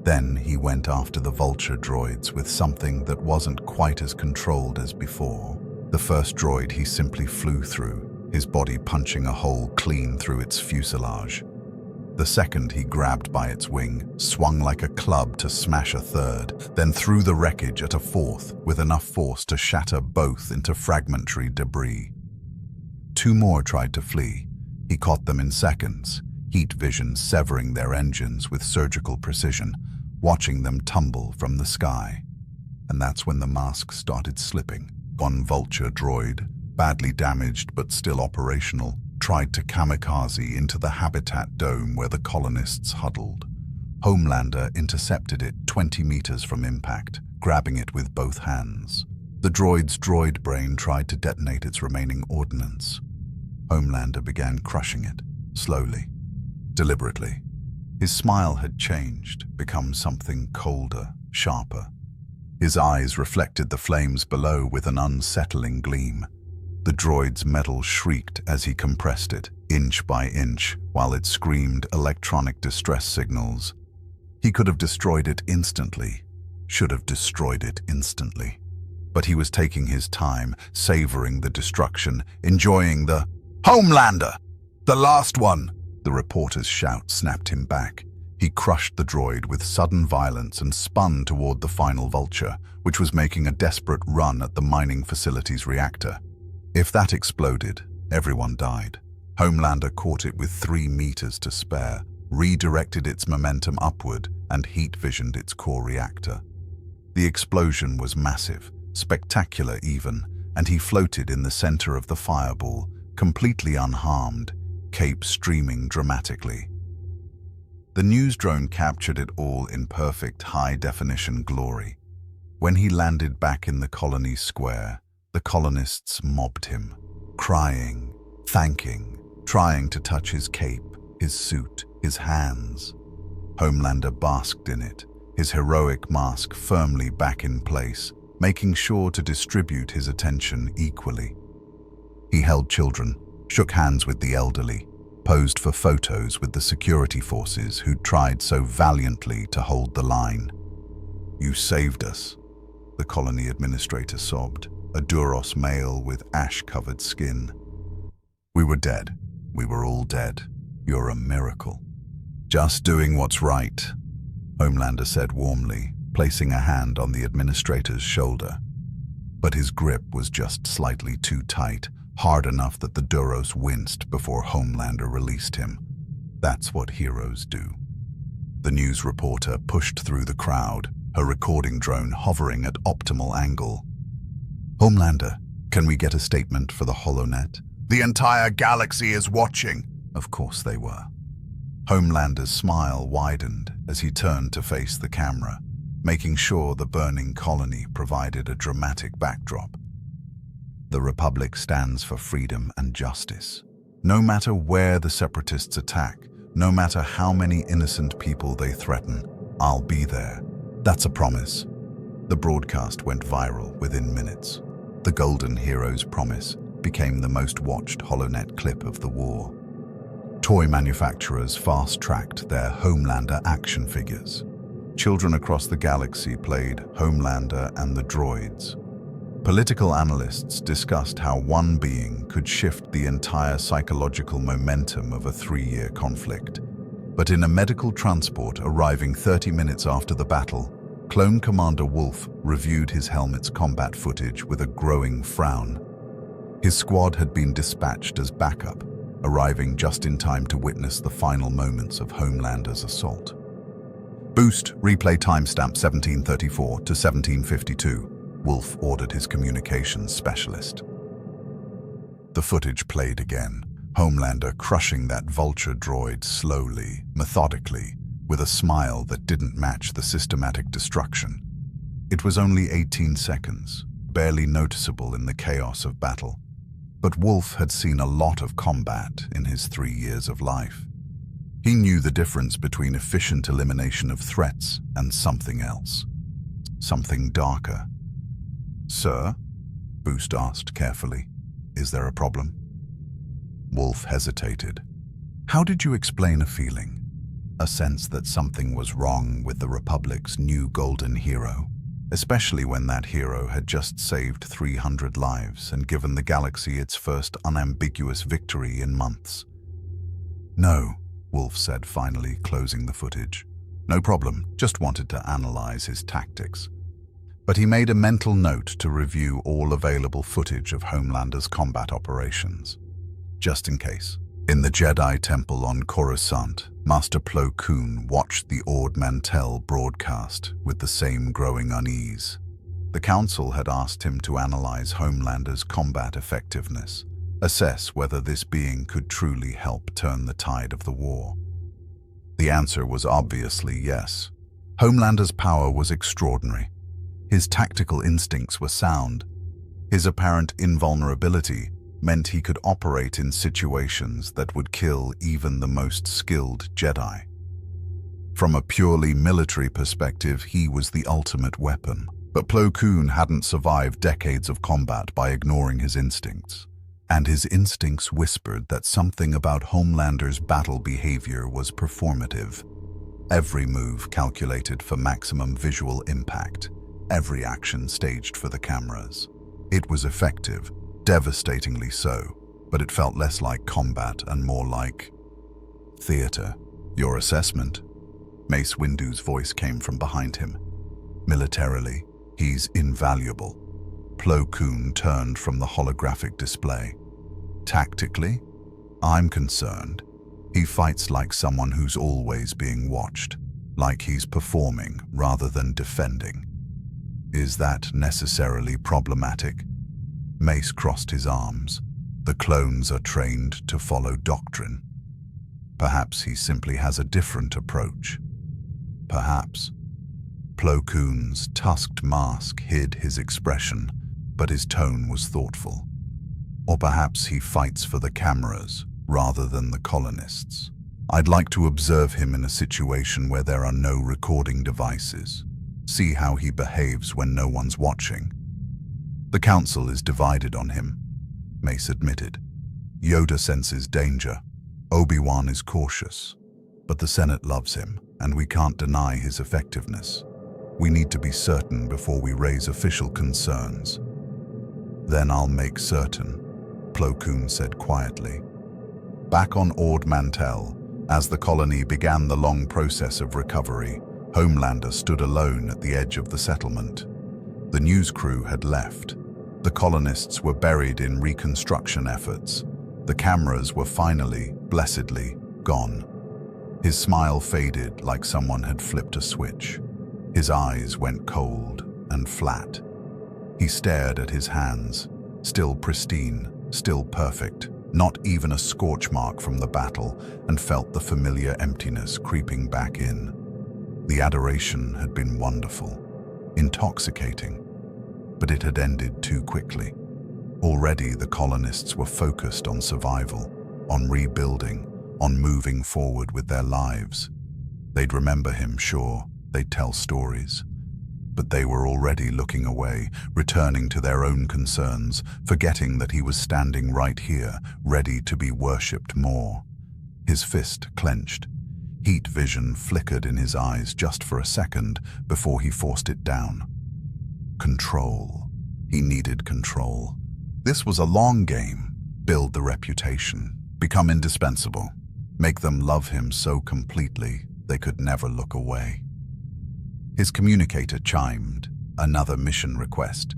Then he went after the vulture droids with something that wasn't quite as controlled as before. The first droid he simply flew through, his body punching a hole clean through its fuselage. The second he grabbed by its wing, swung like a club to smash a third, then threw the wreckage at a fourth with enough force to shatter both into fragmentary debris. 2 more tried to flee. He caught them in seconds, heat vision severing their engines with surgical precision, watching them tumble from the sky. And that's when the mask started slipping. One vulture droid, badly damaged but still operational, tried to kamikaze into the habitat dome where the colonists huddled. Homelander intercepted it 20 meters from impact, grabbing it with both hands. The droid's droid brain tried to detonate its remaining ordnance. Homelander began crushing it, slowly, deliberately. His smile had changed, become something colder, sharper. His eyes reflected the flames below with an unsettling gleam. The droid's metal shrieked as he compressed it, inch by inch, while it screamed electronic distress signals. He could have destroyed it instantly, should have destroyed it instantly. But he was taking his time, savoring the destruction, enjoying the Homelander! The last one! The reporter's shout snapped him back. He crushed the droid with sudden violence and spun toward the final vulture, which was making a desperate run at the mining facility's reactor. If that exploded, everyone died. Homelander caught it with 3 meters to spare, redirected its momentum upward, and heat-visioned its core reactor. The explosion was massive, spectacular even, and he floated in the center of the fireball, completely unharmed, cape streaming dramatically. The news drone captured it all in perfect high-definition glory. When he landed back in the colony square, the colonists mobbed him, crying, thanking, trying to touch his cape, his suit, his hands. Homelander basked in it, his heroic mask firmly back in place, making sure to distribute his attention equally. He held children, shook hands with the elderly, posed for photos with the security forces who'd tried so valiantly to hold the line. "You saved us," the colony administrator sobbed, a Duros male with ash-covered skin. "We were dead. We were all dead. You're a miracle." "Just doing what's right," Homelander said warmly, placing a hand on the administrator's shoulder. But his grip was just slightly too tight, hard enough that the Duros winced before Homelander released him. That's what heroes do. The news reporter pushed through the crowd, her recording drone hovering at optimal angle. "Homelander, can we get a statement for the HoloNet?" "The entire galaxy is watching." Of course they were. Homelander's smile widened as he turned to face the camera, making sure the burning colony provided a dramatic backdrop. The Republic stands for freedom and justice. No matter where the Separatists attack, no matter how many innocent people they threaten, I'll be there. That's a promise. The broadcast went viral within minutes. The Golden Hero's promise became the most watched HoloNet clip of the war. Toy manufacturers fast-tracked their Homelander action figures. Children across the galaxy played Homelander and the droids. Political analysts discussed how one being could shift the entire psychological momentum of a 3-year conflict. But in a medical transport arriving 30 minutes after the battle, Clone Commander Wolf reviewed his helmet's combat footage with a growing frown. His squad had been dispatched as backup, arriving just in time to witness the final moments of Homelander's assault. "Boost replay timestamp 1734 to 1752, Wolf ordered his communications specialist. The footage played again, Homelander crushing that vulture droid slowly, methodically, with a smile that didn't match the systematic destruction. It was only 18 seconds, barely noticeable in the chaos of battle. But Wolf had seen a lot of combat in his 3 years of life. He knew the difference between efficient elimination of threats and something else. Something darker. "Sir?" Boost asked carefully. "Is there a problem?" Wolf hesitated. "How did you explain a feeling? A sense that something was wrong with the Republic's new golden hero, especially when that hero had just saved 300 lives and given the galaxy its first unambiguous victory in months." "No," Wolf said, finally closing the footage. "No problem, just wanted to analyze his tactics." But he made a mental note to review all available footage of Homelander's combat operations, just in case. In the Jedi Temple on Coruscant, Master Plo Koon watched the Ord Mantell broadcast with the same growing unease. The Council had asked him to analyze Homelander's combat effectiveness, assess whether this being could truly help turn the tide of the war. The answer was obviously yes. Homelander's power was extraordinary. His tactical instincts were sound. His apparent invulnerability meant he could operate in situations that would kill even the most skilled Jedi. From a purely military perspective, he was the ultimate weapon. But Plo Koon hadn't survived decades of combat by ignoring his instincts. And his instincts whispered that something about Homelander's battle behavior was performative. Every move calculated for maximum visual impact, every action staged for the cameras. It was effective, devastatingly so, but it felt less like combat and more like theater. Your assessment? Mace Windu's voice came from behind him. Militarily, he's invaluable. Plo Koon turned from the holographic display. Tactically, I'm concerned. He fights like someone who's always being watched, like he's performing rather than defending. Is that necessarily problematic? Mace crossed his arms. The clones are trained to follow doctrine. Perhaps he simply has a different approach. Perhaps. Plo Koon's tusked mask hid his expression, but his tone was thoughtful. Or perhaps he fights for the cameras rather than the colonists. I'd like to observe him in a situation where there are no recording devices. See how he behaves when no one's watching. The Council is divided on him, Mace admitted. Yoda senses danger. Obi-Wan is cautious. But the Senate loves him, and we can't deny his effectiveness. We need to be certain before we raise official concerns. Then I'll make certain, Plo Koon said quietly. Back on Ord Mantell, as the colony began the long process of recovery, Homelander stood alone at the edge of the settlement. The news crew had left. The colonists were buried in reconstruction efforts. The cameras were finally, blessedly, gone. His smile faded like someone had flipped a switch. His eyes went cold and flat. He stared at his hands, still pristine, still perfect, not even a scorch mark from the battle, and felt the familiar emptiness creeping back in. The adoration had been wonderful, intoxicating, but it had ended too quickly. Already the colonists were focused on survival, on rebuilding, on moving forward with their lives. They'd remember him, sure, they'd tell stories. But they were already looking away, returning to their own concerns, forgetting that he was standing right here, ready to be worshipped more. His fist clenched. Heat vision flickered in his eyes just for a second before he forced it down. Control. He needed control. This was a long game. Build the reputation. Become indispensable. Make them love him so completely they could never look away. His communicator chimed. Another mission request.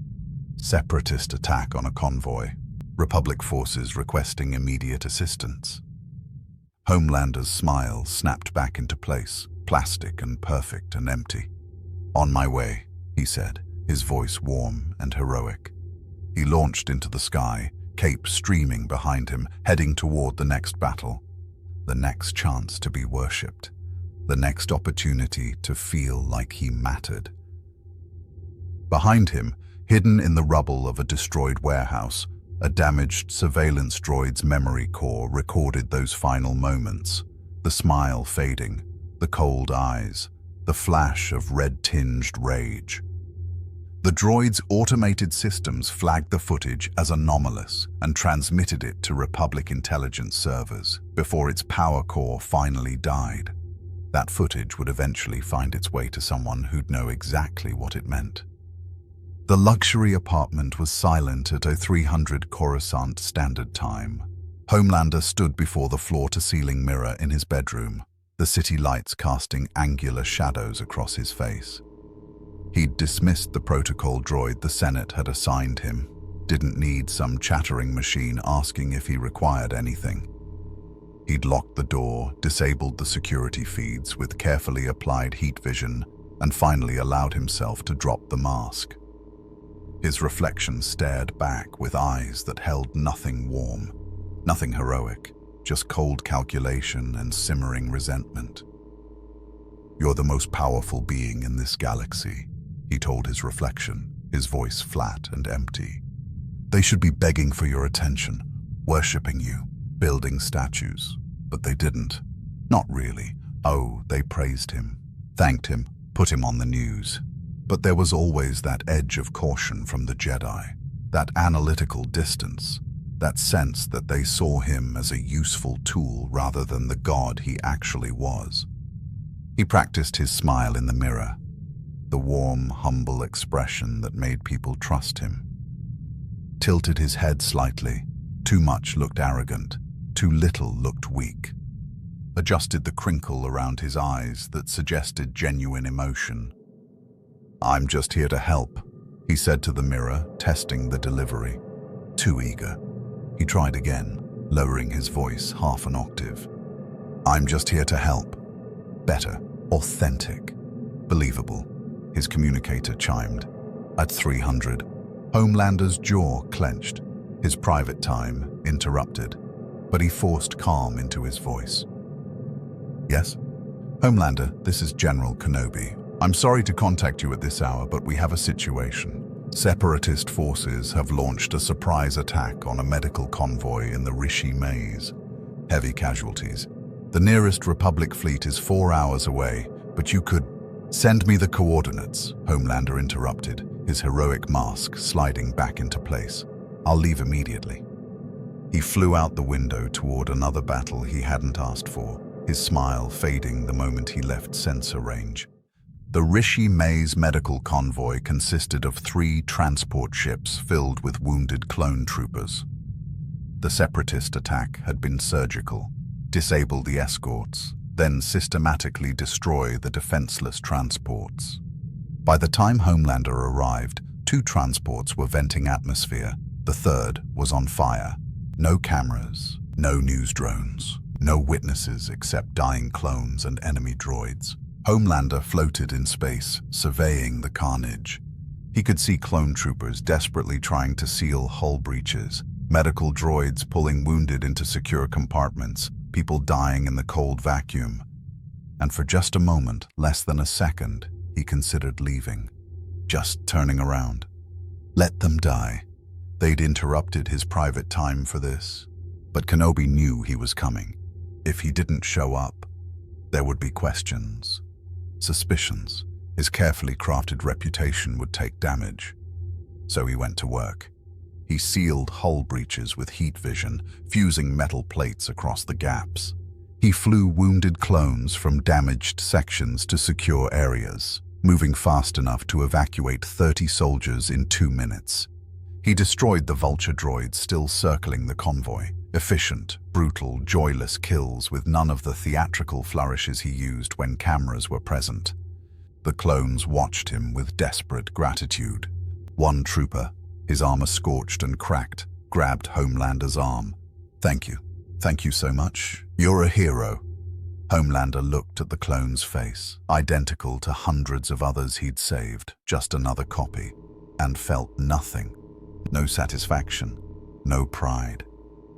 Separatist attack on a convoy. Republic forces requesting immediate assistance. Homelander's smile snapped back into place, plastic and perfect and empty. On my way, he said, his voice warm and heroic. He launched into the sky, cape streaming behind him, heading toward the next battle. The next chance to be worshipped. The next opportunity to feel like he mattered. Behind him, hidden in the rubble of a destroyed warehouse, a damaged surveillance droid's memory core recorded those final moments, the smile fading, the cold eyes, the flash of red-tinged rage. The droid's automated systems flagged the footage as anomalous and transmitted it to Republic intelligence servers before its power core finally died. That footage would eventually find its way to someone who'd know exactly what it meant. The luxury apartment was silent at 0300 Coruscant Standard Time. Homelander stood before the floor-to-ceiling mirror in his bedroom, the city lights casting angular shadows across his face. He'd dismissed the protocol droid the Senate had assigned him, didn't need some chattering machine asking if he required anything. He'd locked the door, disabled the security feeds with carefully applied heat vision, and finally allowed himself to drop the mask. His reflection stared back with eyes that held nothing warm, nothing heroic, just cold calculation and simmering resentment. You're the most powerful being in this galaxy, he told his reflection, his voice flat and empty. They should be begging for your attention, worshipping you, building statues, but they didn't. Not really. Oh, they praised him, thanked him, put him on the news. But there was always that edge of caution from the Jedi, that analytical distance, that sense that they saw him as a useful tool rather than the god he actually was. He practiced his smile in the mirror, the warm, humble expression that made people trust him. Tilted his head slightly. Too much looked arrogant, too little looked weak. Adjusted the crinkle around his eyes that suggested genuine emotion. "I'm just here to help," he said to the mirror, testing the delivery. Too eager. He tried again, lowering his voice half an octave. "I'm just here to help." Better, authentic, believable, his communicator chimed. At 300, Homelander's jaw clenched, his private time interrupted, but he forced calm into his voice. "Yes? Homelander, this is General Kenobi. I'm sorry to contact you at this hour, but we have a situation. Separatist forces have launched a surprise attack on a medical convoy in the Rishi Maze. Heavy casualties. The nearest Republic fleet is 4 hours away, but you could..." "Send me the coordinates," Homelander interrupted, his heroic mask sliding back into place. "I'll leave immediately." He flew out the window toward another battle he hadn't asked for, his smile fading the moment he left sensor range. The Rishi Maze medical convoy consisted of 3 transport ships filled with wounded clone troopers. The Separatist attack had been surgical: disable the escorts, then systematically destroy the defenseless transports. By the time Homelander arrived, 2 transports were venting atmosphere, the third was on fire. No cameras, no news drones, no witnesses except dying clones and enemy droids. Homelander floated in space, surveying the carnage. He could see clone troopers desperately trying to seal hull breaches, medical droids pulling wounded into secure compartments, people dying in the cold vacuum. And for just a moment, less than a second, he considered leaving, just turning around. Let them die. They'd interrupted his private time for this. But Kenobi knew he was coming. If he didn't show up, there would be questions, suspicions. His carefully crafted reputation would take damage. So he went to work. He sealed hull breaches with heat vision, fusing metal plates across the gaps. He flew wounded clones from damaged sections to secure areas, moving fast enough to evacuate 30 soldiers in 2 minutes. He destroyed the vulture droids still circling the convoy. Efficient, brutal, joyless kills with none of the theatrical flourishes he used when cameras were present. The clones watched him with desperate gratitude. One trooper, his armor scorched and cracked, grabbed Homelander's arm. "Thank you. Thank you so much. You're a hero." Homelander looked at the clone's face, identical to hundreds of others he'd saved, just another copy, and felt nothing. No satisfaction, no pride.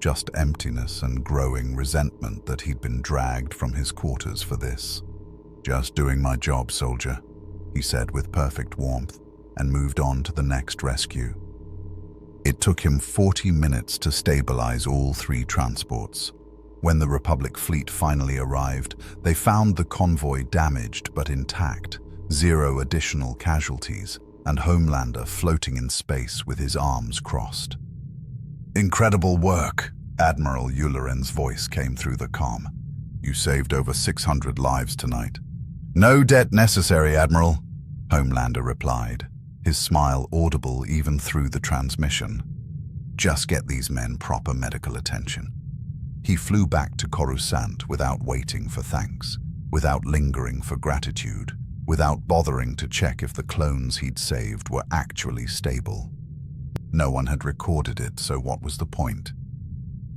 Just emptiness and growing resentment that he'd been dragged from his quarters for this. "Just doing my job, soldier," he said with perfect warmth, and moved on to the next rescue. It took him 40 minutes to stabilize all 3 transports. When the Republic fleet finally arrived, they found the convoy damaged but intact, 0 additional casualties, and Homelander floating in space with his arms crossed. "Incredible work," Admiral Yularen's voice came through the comm. "You saved over 600 lives tonight." "No debt necessary, Admiral," Homelander replied, his smile audible even through the transmission. "Just get these men proper medical attention." He flew back to Coruscant without waiting for thanks, without lingering for gratitude, without bothering to check if the clones he'd saved were actually stable. No one had recorded it, so what was the point?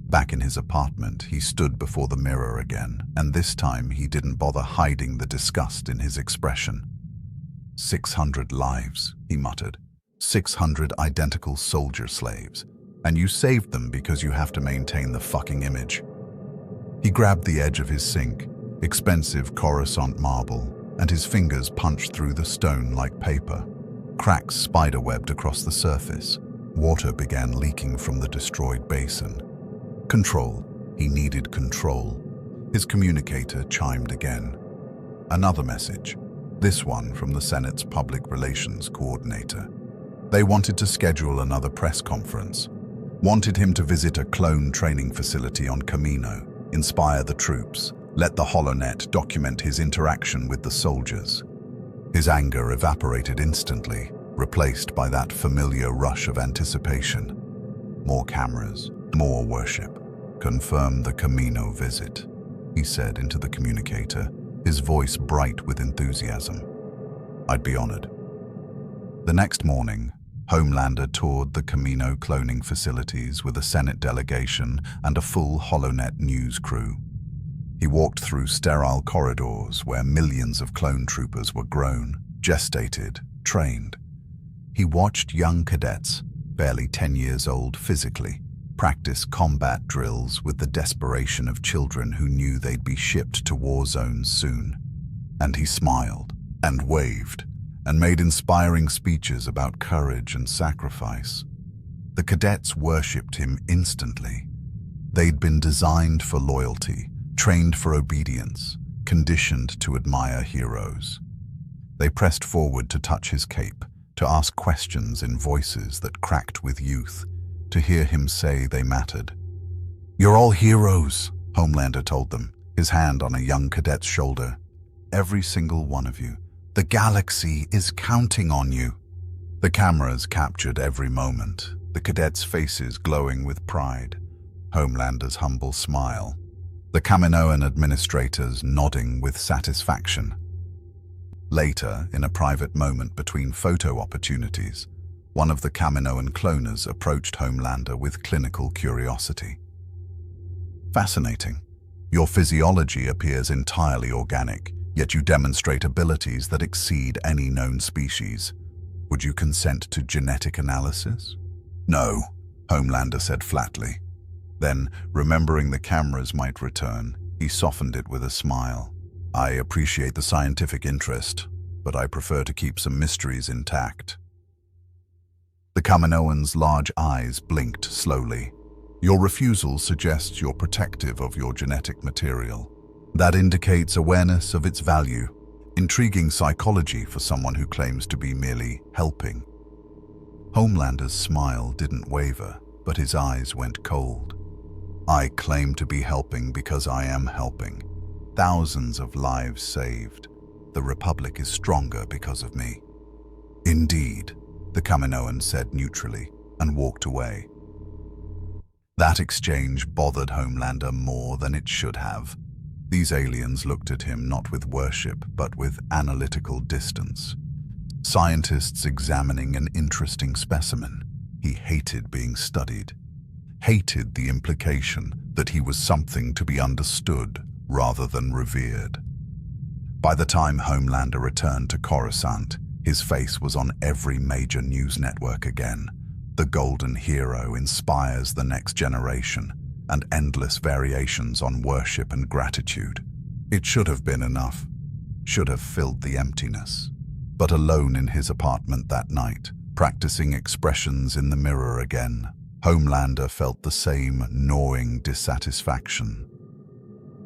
Back in his apartment, he stood before the mirror again, and this time he didn't bother hiding the disgust in his expression. 600 lives, he muttered. 600 identical soldier slaves. And you saved them because you have to maintain the fucking image. He grabbed the edge of his sink, expensive Coruscant marble, and his fingers punched through the stone like paper. Cracks spiderwebbed across the surface. Water began leaking from the destroyed basin. Control. He needed control. His communicator chimed again. Another message. This one from the Senate's Public Relations Coordinator. They wanted to schedule another press conference. Wanted him to visit a clone training facility on Camino, inspire the troops, Let the HoloNet document his interaction with the soldiers. His anger evaporated instantly, replaced by that familiar rush of anticipation. More cameras, more worship. Confirm the Camino visit, he said into the communicator, his voice bright with enthusiasm. I'd be honored. The next morning, Homelander toured the Camino cloning facilities with a Senate delegation and a full HoloNet news crew. He walked through sterile corridors where millions of clone troopers were grown, gestated, trained. He watched young cadets, barely 10 years old physically, practice combat drills with the desperation of children who knew they'd be shipped to war zones soon. And he smiled, and waved, and made inspiring speeches about courage and sacrifice. The cadets worshipped him instantly. They'd been designed for loyalty, trained for obedience, conditioned to admire heroes. They pressed forward to touch his cape, to ask questions in voices that cracked with youth, to hear him say they mattered. "You're all heroes," Homelander told them, his hand on a young cadet's shoulder. "Every single one of you. The galaxy is counting on you." The cameras captured every moment, the cadets' faces glowing with pride, Homelander's humble smile, the Kaminoan administrators nodding with satisfaction. Later, in a private moment between photo opportunities, one of the Kaminoan cloners approached Homelander with clinical curiosity. "Fascinating. Your physiology appears entirely organic, yet you demonstrate abilities that exceed any known species. Would you consent to genetic analysis?" "No," Homelander said flatly. Then, remembering the cameras might return, he softened it with a smile. "I appreciate the scientific interest, but I prefer to keep some mysteries intact." The Kaminoan's large eyes blinked slowly. "Your refusal suggests you're protective of your genetic material. That indicates awareness of its value. Intriguing psychology for someone who claims to be merely helping." Homelander's smile didn't waver, but his eyes went cold. "I claim to be helping because I am helping. Thousands of lives saved. The Republic is stronger because of me." "Indeed," the Kaminoan said neutrally, and walked away. That exchange bothered Homelander more than it should have. These aliens looked at him not with worship, but with analytical distance. Scientists examining an interesting specimen. He hated being studied. Hated the implication that he was something to be understood rather than revered. By the time Homelander returned to Coruscant, his face was on every major news network again. The Golden Hero inspires the next generation, and endless variations on worship and gratitude. It should have been enough, should have filled the emptiness. But alone in his apartment that night, practicing expressions in the mirror again, Homelander felt the same gnawing dissatisfaction.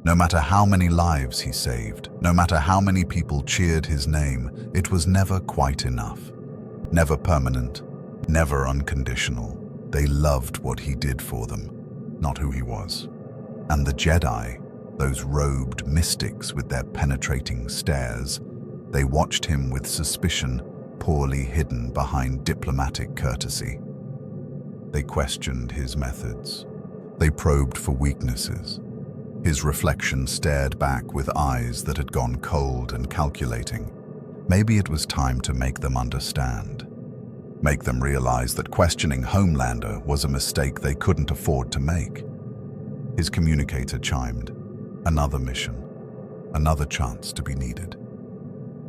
No matter how many lives he saved, no matter how many people cheered his name, it was never quite enough. Never permanent, never unconditional. They loved what he did for them, not who he was. And the Jedi, those robed mystics with their penetrating stares, they watched him with suspicion poorly hidden behind diplomatic courtesy. They questioned his methods. They probed for weaknesses. His reflection stared back with eyes that had gone cold and calculating. Maybe it was time to make them understand. Make them realize that questioning Homelander was a mistake they couldn't afford to make. His communicator chimed. Another mission. Another chance to be needed.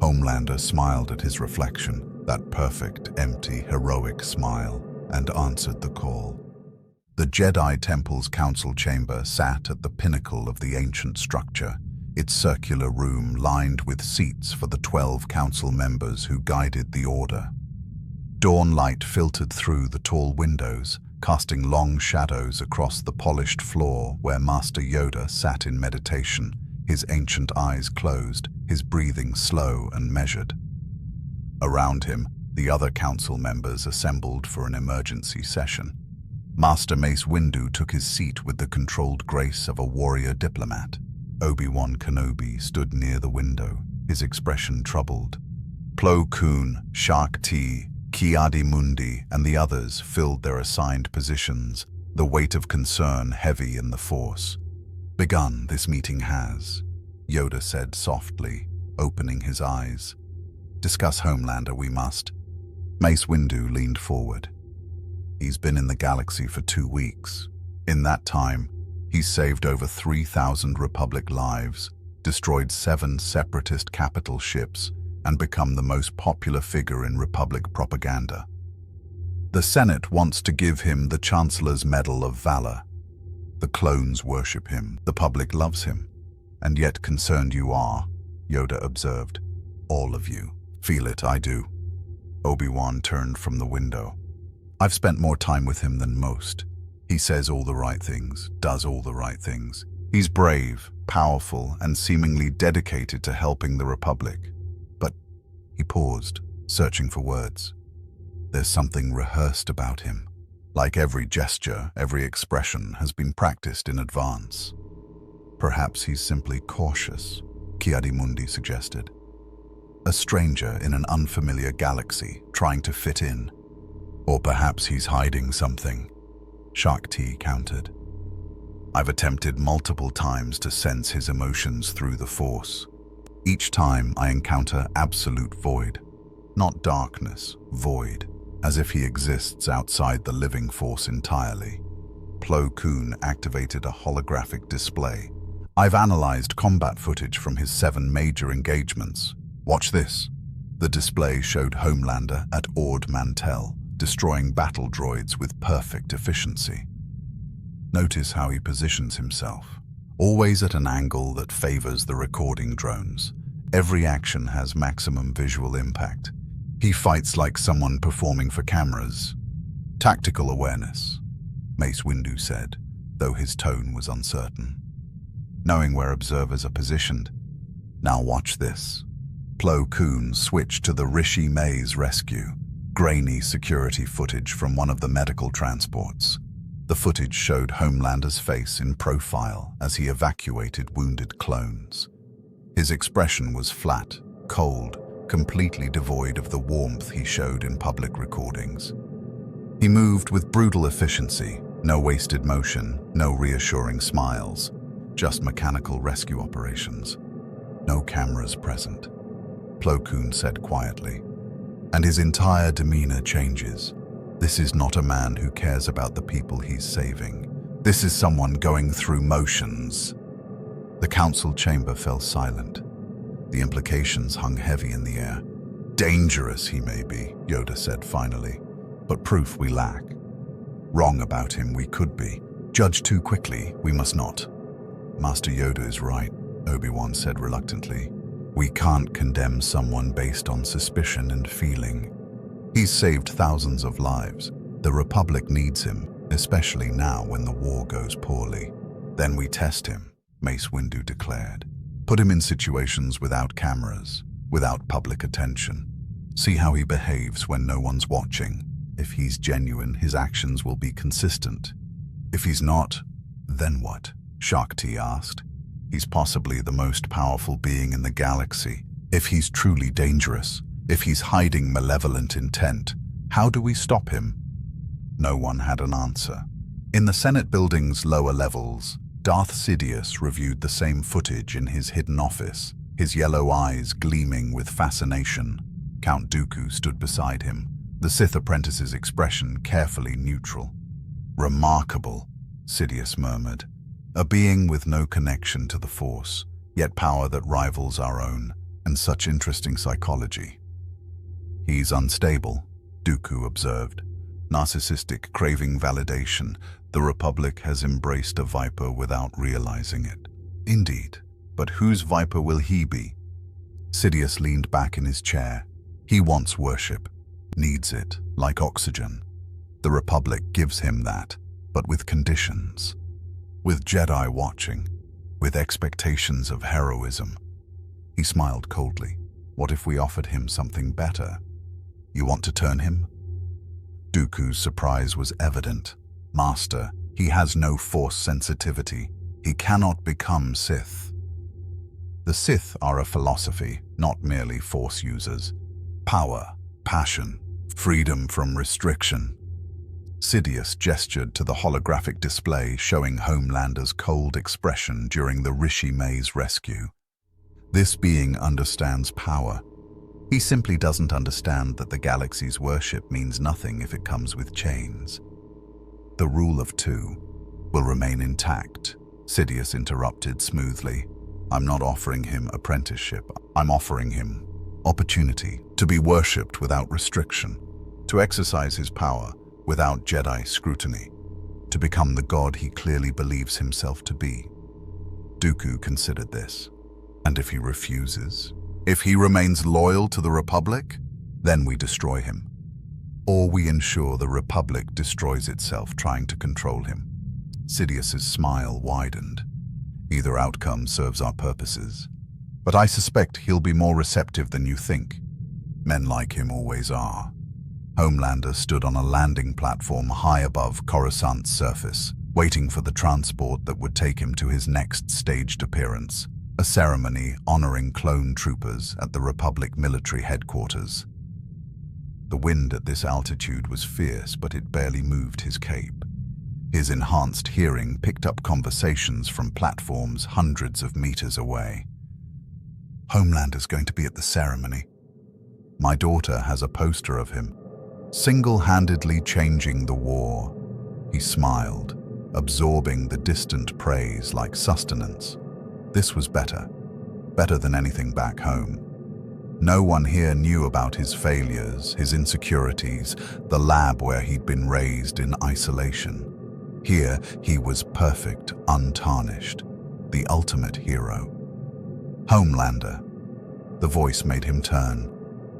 Homelander smiled at his reflection, that perfect, empty, heroic smile, and answered the call. The Jedi Temple's council chamber sat at the pinnacle of the ancient structure, its circular room lined with seats for the 12 council members who guided the order. Dawn light filtered through the tall windows, casting long shadows across the polished floor where Master Yoda sat in meditation, his ancient eyes closed, his breathing slow and measured. Around him, the other council members assembled for an emergency session. Master Mace Windu took his seat with the controlled grace of a warrior diplomat. Obi-Wan Kenobi stood near the window, his expression troubled. Plo Koon, Shak Ti, Ki-Adi-Mundi, and the others filled their assigned positions, the weight of concern heavy in the Force. "Begun, this meeting has," Yoda said softly, opening his eyes. "Discuss Homelander, we must." Mace Windu leaned forward. "He's been in the galaxy for 2 weeks. In that time, he's saved over 3,000 Republic lives, destroyed 7 separatist capital ships, and become the most popular figure in Republic propaganda. The Senate wants to give him the Chancellor's Medal of Valor. The clones worship him, the public loves him. And yet concerned you are," Yoda observed. "All of you. Feel it, I do." Obi-Wan turned from the window. "I've spent more time with him than most. He says all the right things, does all the right things. He's brave, powerful, and seemingly dedicated to helping the Republic. But," he paused, searching for words, "there's something rehearsed about him. Like every gesture, every expression has been practiced in advance." "Perhaps he's simply cautious," Ki-Adi-Mundi suggested. "A stranger in an unfamiliar galaxy, trying to fit in. Or perhaps he's hiding something," Shak Ti countered. "I've attempted multiple times to sense his emotions through the Force. Each time I encounter absolute void. Not darkness, void, as if he exists outside the living Force entirely." Plo Koon activated a holographic display. "I've analyzed combat footage from his 7 major engagements. Watch this." The display showed Homelander at Ord Mantell, destroying battle droids with perfect efficiency. "Notice how he positions himself, always at an angle that favors the recording drones. Every action has maximum visual impact. He fights like someone performing for cameras." "Tactical awareness," Mace Windu said, though his tone was uncertain. "Knowing where observers are positioned. Now watch this." Plo Koon switched to the Rishi Maze rescue, grainy security footage from one of the medical transports. The footage showed Homelander's face in profile as he evacuated wounded clones. His expression was flat, cold, completely devoid of the warmth he showed in public recordings. He moved with brutal efficiency, no wasted motion, no reassuring smiles, just mechanical rescue operations. "No cameras present," Plo Koon said quietly. And his entire demeanor changes. This is not a man who cares about the people he's saving. This is someone going through motions. The council chamber fell silent. The implications hung heavy in the air. "Dangerous he may be," Yoda said finally, "but proof we lack. Wrong about him we could be. Judge too quickly we must not." "Master Yoda is right," Obi-Wan said reluctantly. "We can't condemn someone based on suspicion and feeling. He's saved thousands of lives. The Republic needs him, especially now when the war goes poorly. Then we test him," Mace Windu declared. "Put him in situations without cameras, without public attention. See how he behaves when no one's watching. If he's genuine, his actions will be consistent. If he's not, then what?" Shak Ti asked. "He's possibly the most powerful being in the galaxy. If he's truly dangerous, if he's hiding malevolent intent, how do we stop him?" No one had an answer. In the Senate building's lower levels, Darth Sidious reviewed the same footage in his hidden office, his yellow eyes gleaming with fascination. Count Dooku stood beside him, the Sith apprentice's expression carefully neutral. "Remarkable," Sidious murmured. "A being with no connection to the Force, yet power that rivals our own, and such interesting psychology." "He's unstable," Dooku observed. "Narcissistic, craving validation. The Republic has embraced a Viper without realizing it." "Indeed. But whose Viper will he be?" Sidious leaned back in his chair. "He wants worship. Needs it, like oxygen. The Republic gives him that, but with conditions. With Jedi watching. With expectations of heroism." He smiled coldly. "What if we offered him something better? You want to turn him?" Dooku's surprise was evident. "Master, he has no Force sensitivity. He cannot become Sith." The Sith are a philosophy, not merely Force users. Power, passion, freedom from restriction. Sidious gestured to the holographic display showing Homelander's cold expression during the Rishi Maze rescue. This being understands power. He simply doesn't understand that the galaxy's worship means nothing if it comes with chains. The rule of two will remain intact, Sidious interrupted smoothly. I'm not offering him apprenticeship. I'm offering him opportunity to be worshipped without restriction, to exercise his power without Jedi scrutiny, to become the god he clearly believes himself to be. Dooku considered this. And if he refuses? If he remains loyal to the Republic? Then we destroy him. Or we ensure the Republic destroys itself trying to control him. Sidious's smile widened. Either outcome serves our purposes. But I suspect he'll be more receptive than you think. Men like him always are. Homelander stood on a landing platform high above Coruscant's surface, waiting for the transport that would take him to his next staged appearance, a ceremony honoring clone troopers at the Republic military headquarters. The wind at this altitude was fierce, but it barely moved his cape. His enhanced hearing picked up conversations from platforms hundreds of meters away. Homelander's going to be at the ceremony. My daughter has a poster of him, single-handedly changing the war. He smiled, absorbing the distant praise like sustenance. This was better than anything back home. No one here knew about his failures, his insecurities, the lab where he'd been raised in isolation. Here, he was perfect, untarnished, the ultimate hero. Homelander. The voice made him turn.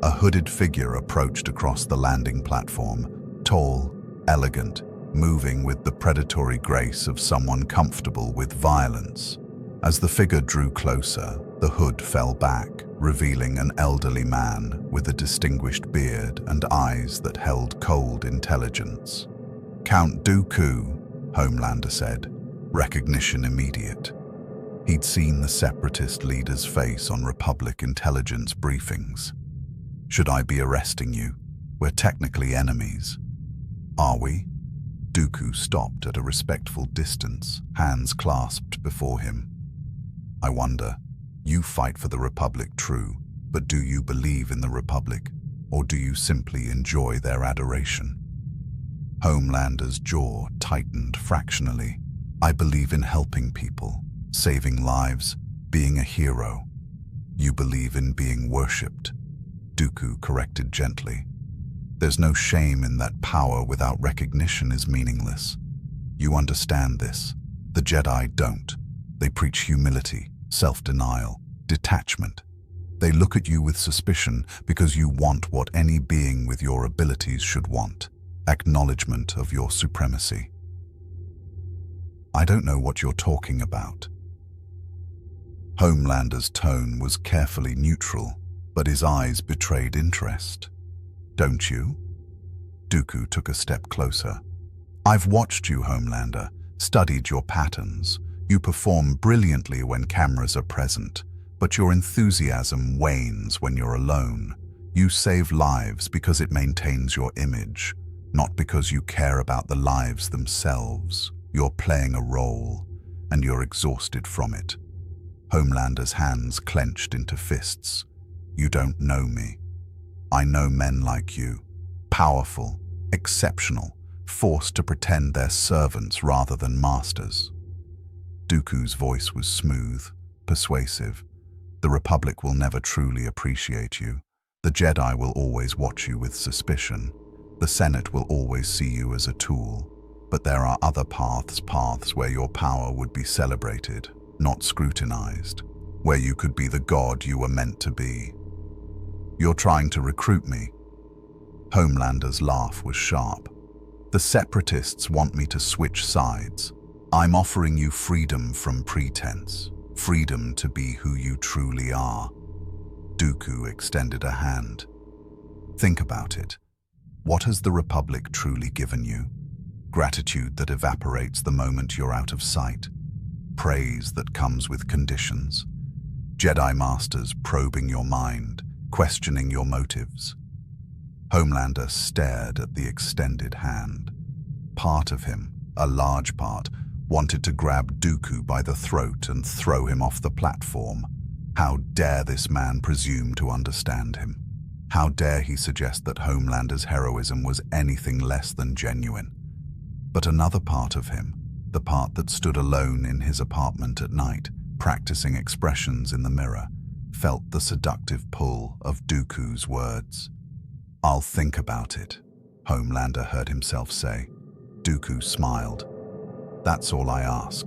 A hooded figure approached across the landing platform, tall, elegant, moving with the predatory grace of someone comfortable with violence. As the figure drew closer, the hood fell back, revealing an elderly man with a distinguished beard and eyes that held cold intelligence. Count Dooku, Homelander said, recognition immediate. He'd seen the separatist leader's face on Republic intelligence briefings. Should I be arresting you? We're technically enemies. Are we? Dooku stopped at a respectful distance, hands clasped before him. I wonder, you fight for the Republic, true, but do you believe in the Republic, or do you simply enjoy their adoration? Homelander's jaw tightened fractionally. I believe in helping people, saving lives, being a hero. You believe in being worshipped, Dooku corrected gently. There's no shame in that power without recognition is meaningless. You understand this. The Jedi don't. They preach humility, self-denial, detachment. They look at you with suspicion because you want what any being with your abilities should want. Acknowledgement of your supremacy. I don't know what you're talking about. Homelander's tone was carefully neutral, but his eyes betrayed interest. Don't you? Dooku took a step closer. I've watched you, Homelander, studied your patterns. You perform brilliantly when cameras are present, but your enthusiasm wanes when you're alone. You save lives because it maintains your image, not because you care about the lives themselves. You're playing a role, and you're exhausted from it. Homelander's hands clenched into fists. You don't know me. I know men like you, powerful, exceptional, forced to pretend they're servants rather than masters. Dooku's voice was smooth, persuasive. The Republic will never truly appreciate you. The Jedi will always watch you with suspicion. The Senate will always see you as a tool. But there are other paths where your power would be celebrated, not scrutinized, where you could be the god you were meant to be. You're trying to recruit me. Homelander's laugh was sharp. The separatists want me to switch sides. I'm offering you freedom from pretense, freedom to be who you truly are. Dooku extended a hand. Think about it. What has the Republic truly given you? Gratitude that evaporates the moment you're out of sight. Praise that comes with conditions. Jedi Masters probing your mind, questioning your motives. Homelander stared at the extended hand. Part of him, a large part, wanted to grab Dooku by the throat and throw him off the platform. How dare this man presume to understand him? How dare he suggest that Homelander's heroism was anything less than genuine? But another part of him, the part that stood alone in his apartment at night, practicing expressions in the mirror, felt the seductive pull of Dooku's words. "I'll think about it," Homelander heard himself say. Dooku smiled. "That's all I ask.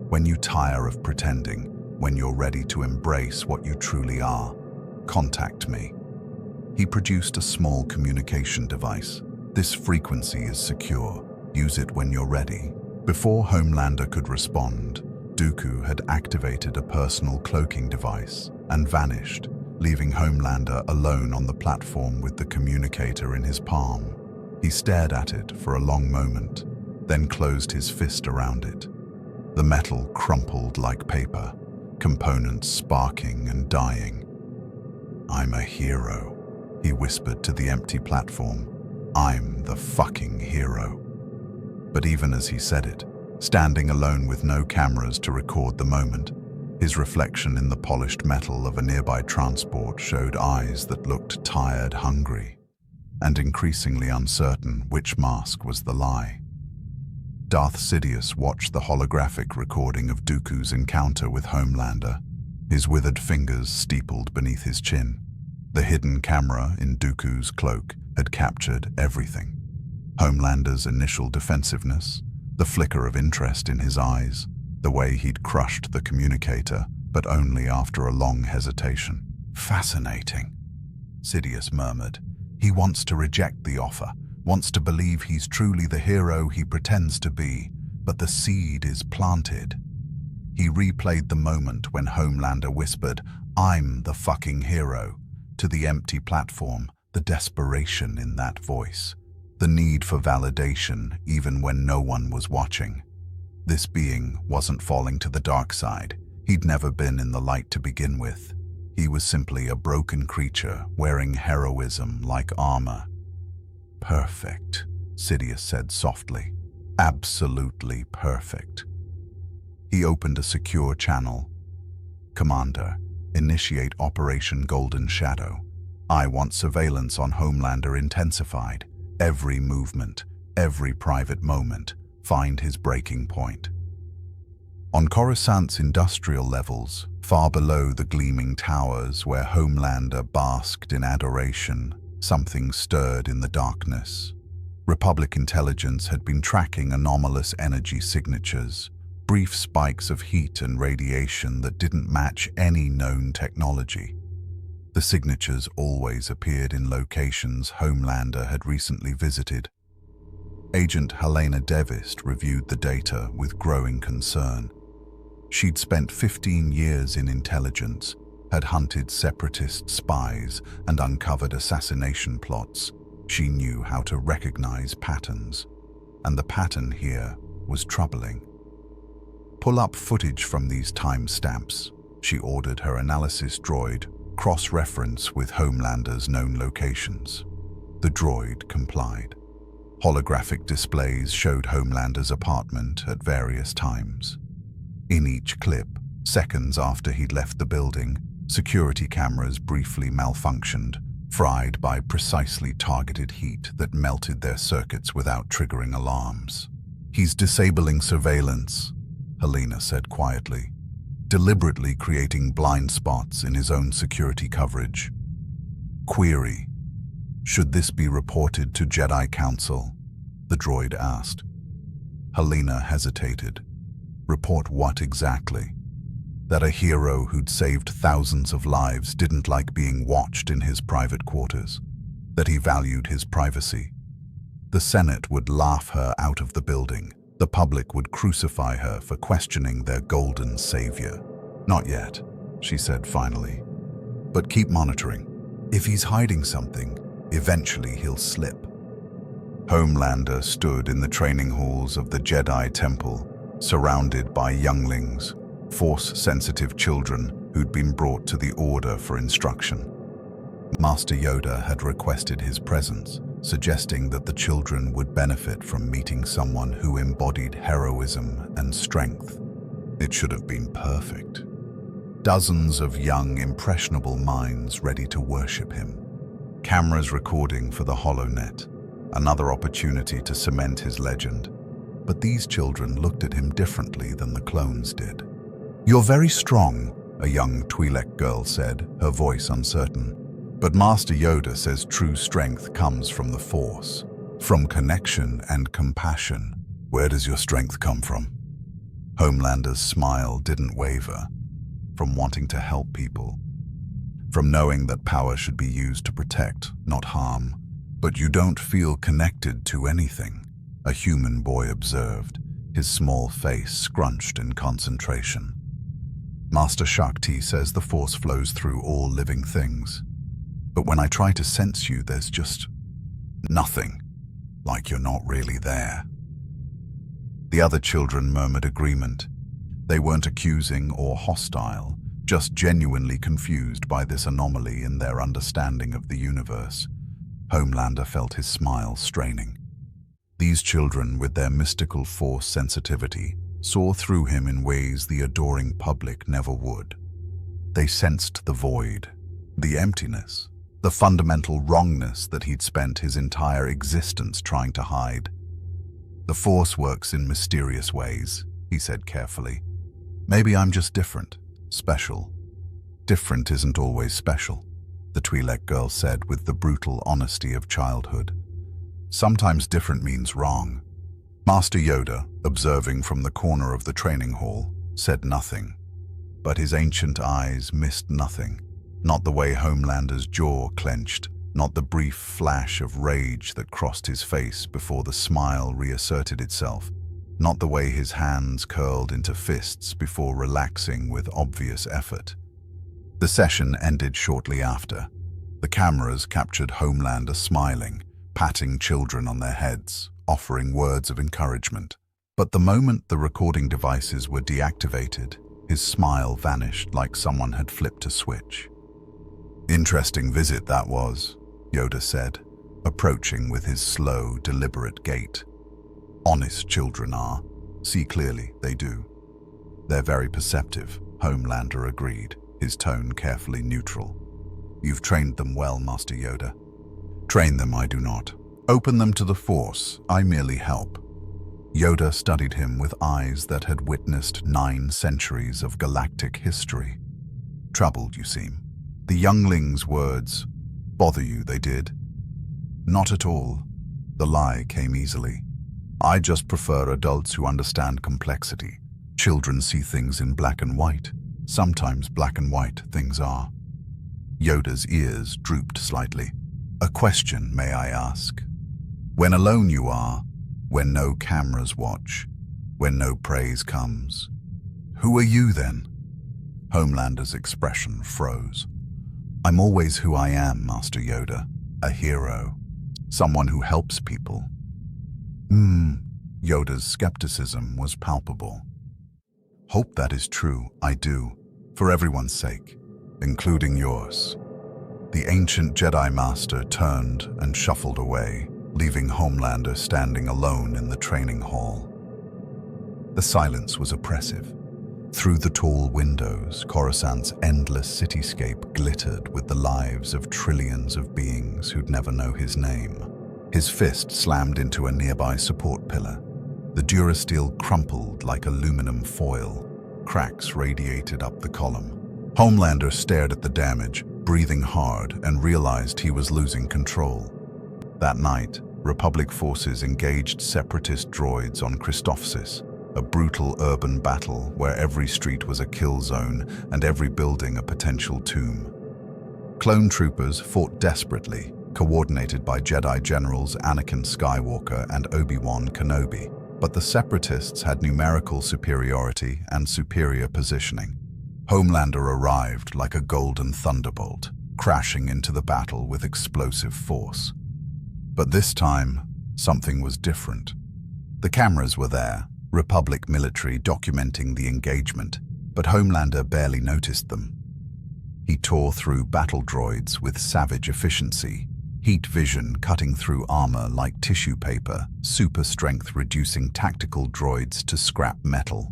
When you tire of pretending, when you're ready to embrace what you truly are, contact me." He produced a small communication device. "This frequency is secure. Use it when you're ready." Before Homelander could respond, Dooku had activated a personal cloaking device and vanished, leaving Homelander alone on the platform with the communicator in his palm. He stared at it for a long moment, then closed his fist around it. The metal crumpled like paper, components sparking and dying. "I'm a hero," he whispered to the empty platform. "I'm the fucking hero." But even as he said it, standing alone with no cameras to record the moment, his reflection in the polished metal of a nearby transport showed eyes that looked tired, hungry, and increasingly uncertain which mask was the lie. Darth Sidious watched the holographic recording of Dooku's encounter with Homelander, his withered fingers steepled beneath his chin. The hidden camera in Dooku's cloak had captured everything. Homelander's initial defensiveness, the flicker of interest in his eyes, the way he'd crushed the communicator, but only after a long hesitation. "Fascinating," Sidious murmured. "He wants to reject the offer, wants to believe he's truly the hero he pretends to be, but the seed is planted." He replayed the moment when Homelander whispered, "I'm the fucking hero," to the empty platform, the desperation in that voice. The need for validation even when no one was watching. This being wasn't falling to the dark side. He'd never been in the light to begin with. He was simply a broken creature wearing heroism like armor. "Perfect," Sidious said softly. "Absolutely perfect." He opened a secure channel. "Commander, initiate Operation Golden Shadow. I want surveillance on Homelander intensified. Every movement, every private moment, find his breaking point." On Coruscant's industrial levels, far below the gleaming towers where Homelander basked in adoration, something stirred in the darkness. Republic intelligence had been tracking anomalous energy signatures, brief spikes of heat and radiation that didn't match any known technology. The signatures always appeared in locations Homelander had recently visited. Agent Helena Devist reviewed the data with growing concern. She'd spent 15 years in intelligence, had hunted separatist spies, and uncovered assassination plots. She knew how to recognize patterns, and the pattern here was troubling. "Pull up footage from these timestamps," she ordered her analysis droid, cross-reference with Homelander's known locations. The droid complied. Holographic displays showed Homelander's apartment at various times. In each clip, seconds after he'd left the building, security cameras briefly malfunctioned, fried by precisely targeted heat that melted their circuits without triggering alarms. "He's disabling surveillance," Helena said quietly, "deliberately creating blind spots in his own security coverage." "Query: should this be reported to Jedi Council?" the droid asked. Helena hesitated. "Report what exactly?" "That a hero who'd saved thousands of lives didn't like being watched in his private quarters. That he valued his privacy. The Senate would laugh her out of the building. The public would crucify her for questioning their golden savior." "Not yet," she said finally. "But keep monitoring. If he's hiding something, eventually he'll slip." Homelander stood in the training halls of the Jedi Temple, surrounded by younglings, Force-sensitive children, who'd been brought to the Order for instruction. Master Yoda had requested his presence, suggesting that the children would benefit from meeting someone who embodied heroism and strength. It should have been perfect. Dozens of young, impressionable minds ready to worship him. Cameras recording for the HoloNet, another opportunity to cement his legend. But these children looked at him differently than the clones did. "You're very strong," a young Twi'lek girl said, her voice uncertain. "But Master Yoda says true strength comes from the Force, from connection and compassion. Where does your strength come from?" Homelander's smile didn't waver. From wanting to help people. From knowing that power should be used to protect, not harm. "But you don't feel connected to anything," a human boy observed, his small face scrunched in concentration. "Master Shakti says the Force flows through all living things. But when I try to sense you, there's just nothing, like you're not really there." The other children murmured agreement. They weren't accusing or hostile, just genuinely confused by this anomaly in their understanding of the universe. Homelander felt his smile straining. These children, with their mystical Force sensitivity, saw through him in ways the adoring public never would. They sensed the void, the emptiness, the fundamental wrongness that he'd spent his entire existence trying to hide. "The Force works in mysterious ways," he said carefully. "Maybe I'm just different, special." "Different isn't always special," the Twi'lek girl said with the brutal honesty of childhood. "Sometimes different means wrong." Master Yoda, observing from the corner of the training hall, said nothing. But his ancient eyes missed nothing. Not the way Homelander's jaw clenched, not the brief flash of rage that crossed his face before the smile reasserted itself, not the way his hands curled into fists before relaxing with obvious effort. The session ended shortly after. The cameras captured Homelander smiling, patting children on their heads, offering words of encouragement. But the moment the recording devices were deactivated, his smile vanished like someone had flipped a switch. "Interesting visit that was," Yoda said, approaching with his slow, deliberate gait. "Honest children are. See clearly, they do." "They're very perceptive," Homelander agreed, his tone carefully neutral. "You've trained them well, Master Yoda." "Train them I do not. Open them to the Force, I merely help." Yoda studied him with eyes that had witnessed 9 centuries of galactic history. "Troubled, you seem." The youngling's words, "Bother you, they did?" "Not at all." The lie came easily. "I just prefer adults who understand complexity. Children see things in black and white. Sometimes black and white things are." Yoda's ears drooped slightly. "A question, may I ask? When alone you are, when no cameras watch, when no praise comes, who are you then?" Homelander's expression froze. "I'm always who I am, Master Yoda. A hero. Someone who helps people." Yoda's skepticism was palpable. "Hope that is true, I do, for everyone's sake, including yours." The ancient Jedi Master turned and shuffled away, leaving Homelander standing alone in the training hall. The silence was oppressive. Through the tall windows, Coruscant's endless cityscape glittered with the lives of trillions of beings who'd never know his name. His fist slammed into a nearby support pillar. The durasteel crumpled like aluminum foil. Cracks radiated up the column. Homelander stared at the damage, breathing hard, and realized he was losing control. That night, Republic forces engaged separatist droids on Christophsis, a brutal urban battle where every street was a kill zone and every building a potential tomb. Clone troopers fought desperately, coordinated by Jedi generals Anakin Skywalker and Obi-Wan Kenobi, but the separatists had numerical superiority and superior positioning. Homelander arrived like a golden thunderbolt, crashing into the battle with explosive force. But this time, something was different. The cameras were there, Republic military documenting the engagement, but Homelander barely noticed them. He tore through battle droids with savage efficiency, heat vision cutting through armor like tissue paper, super strength reducing tactical droids to scrap metal.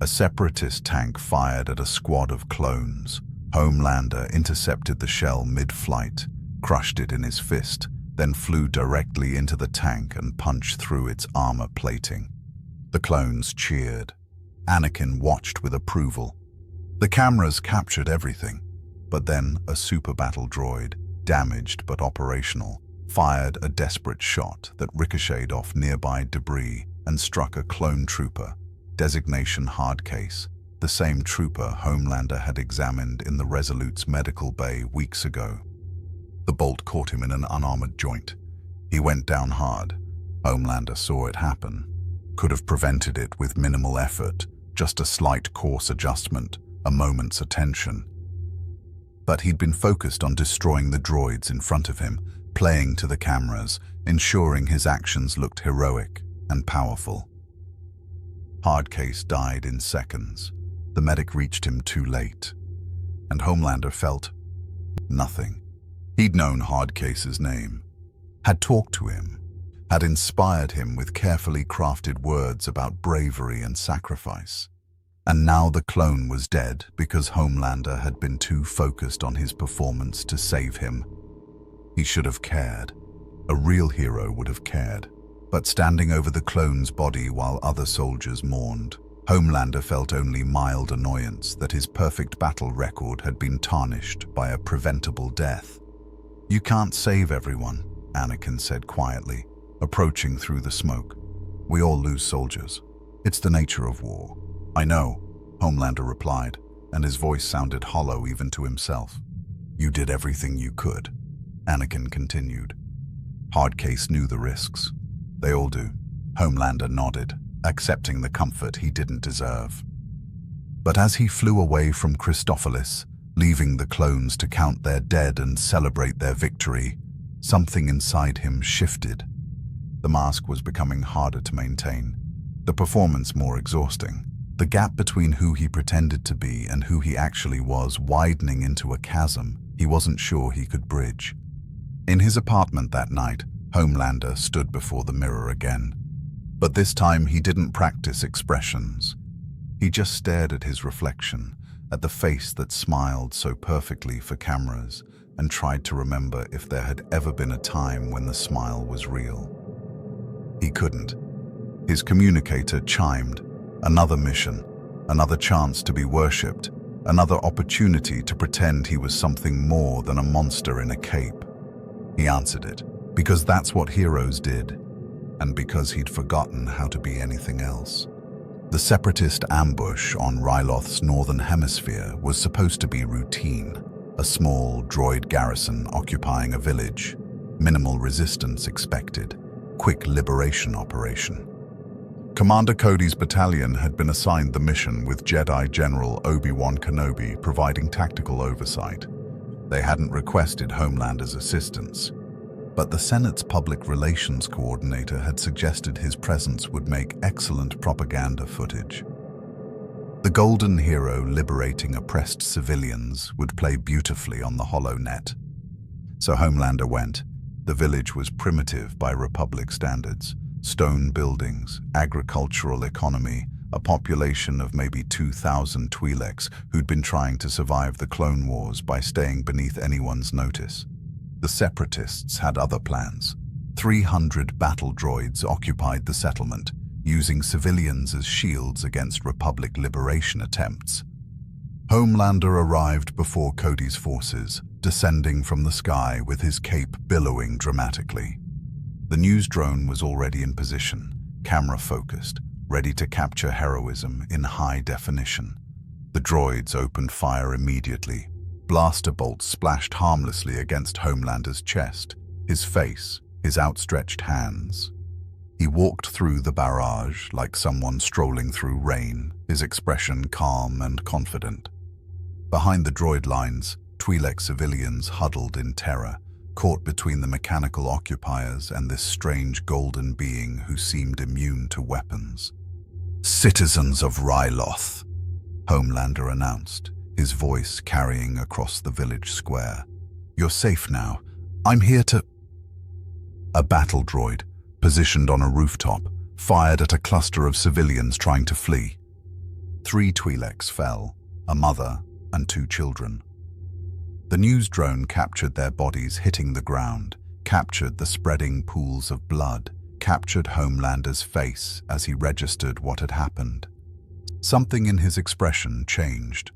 A separatist tank fired at a squad of clones. Homelander intercepted the shell mid-flight, crushed it in his fist, then flew directly into the tank and punched through its armor plating. The clones cheered. Anakin watched with approval. The cameras captured everything, but then a super battle droid, damaged but operational, fired a desperate shot that ricocheted off nearby debris and struck a clone trooper, designation hard case, the same trooper Homelander had examined in the Resolute's medical bay weeks ago. The bolt caught him in an unarmored joint. He went down hard. Homelander saw it happen. Could have prevented it with minimal effort, just a slight course adjustment, a moment's attention. But he'd been focused on destroying the droids in front of him, playing to the cameras, ensuring his actions looked heroic and powerful. Hardcase died in seconds. The medic reached him too late, and Homelander felt nothing. He'd known Hardcase's name, had talked to him, had inspired him with carefully crafted words about bravery and sacrifice. And now the clone was dead because Homelander had been too focused on his performance to save him. He should have cared. A real hero would have cared. But standing over the clone's body while other soldiers mourned, Homelander felt only mild annoyance that his perfect battle record had been tarnished by a preventable death. "You can't save everyone," Anakin said quietly, approaching through the smoke. "We all lose soldiers. It's the nature of war." "I know," Homelander replied, and his voice sounded hollow even to himself. "You did everything you could," Anakin continued. Hardcase knew the risks. "They all do." Homelander nodded, accepting the comfort he didn't deserve. But as he flew away from Christophilus, leaving the clones to count their dead and celebrate their victory, something inside him shifted. The mask was becoming harder to maintain, the performance more exhausting, the gap between who he pretended to be and who he actually was widening into a chasm he wasn't sure he could bridge. In his apartment that night, Homelander stood before the mirror again. But this time he didn't practice expressions. He just stared at his reflection, at the face that smiled so perfectly for cameras, and tried to remember if there had ever been a time when the smile was real. He couldn't. His communicator chimed. Another mission, another chance to be worshipped, another opportunity to pretend he was something more than a monster in a cape. He answered it, because that's what heroes did, and because he'd forgotten how to be anything else. The separatist ambush on Ryloth's northern hemisphere was supposed to be routine, a small droid garrison occupying a village, minimal resistance expected, quick liberation operation. Commander Cody's battalion had been assigned the mission with Jedi General Obi-Wan Kenobi providing tactical oversight. They hadn't requested Homelander's assistance, but the Senate's public relations coordinator had suggested his presence would make excellent propaganda footage. The golden hero liberating oppressed civilians would play beautifully on the HoloNet. So Homelander went. The village was primitive by Republic standards. Stone buildings, agricultural economy, a population of maybe 2,000 Twi'leks who'd been trying to survive the Clone Wars by staying beneath anyone's notice. The Separatists had other plans. 300 battle droids occupied the settlement, using civilians as shields against Republic liberation attempts. Homelander arrived before Cody's forces, descending from the sky with his cape billowing dramatically. The news drone was already in position, camera-focused, ready to capture heroism in high definition. The droids opened fire immediately. Blaster bolts splashed harmlessly against Homelander's chest, his face, his outstretched hands. He walked through the barrage like someone strolling through rain, his expression calm and confident. Behind the droid lines, Twi'lek civilians huddled in terror, caught between the mechanical occupiers and this strange golden being who seemed immune to weapons. "Citizens of Ryloth," Homelander announced, his voice carrying across the village square. "You're safe now. I'm here to—" A battle droid, positioned on a rooftop, fired at a cluster of civilians trying to flee. 3 Twi'leks fell, a mother and 2 children. The news drone captured their bodies hitting the ground, captured the spreading pools of blood, captured Homelander's face as he registered what had happened. Something in his expression changed.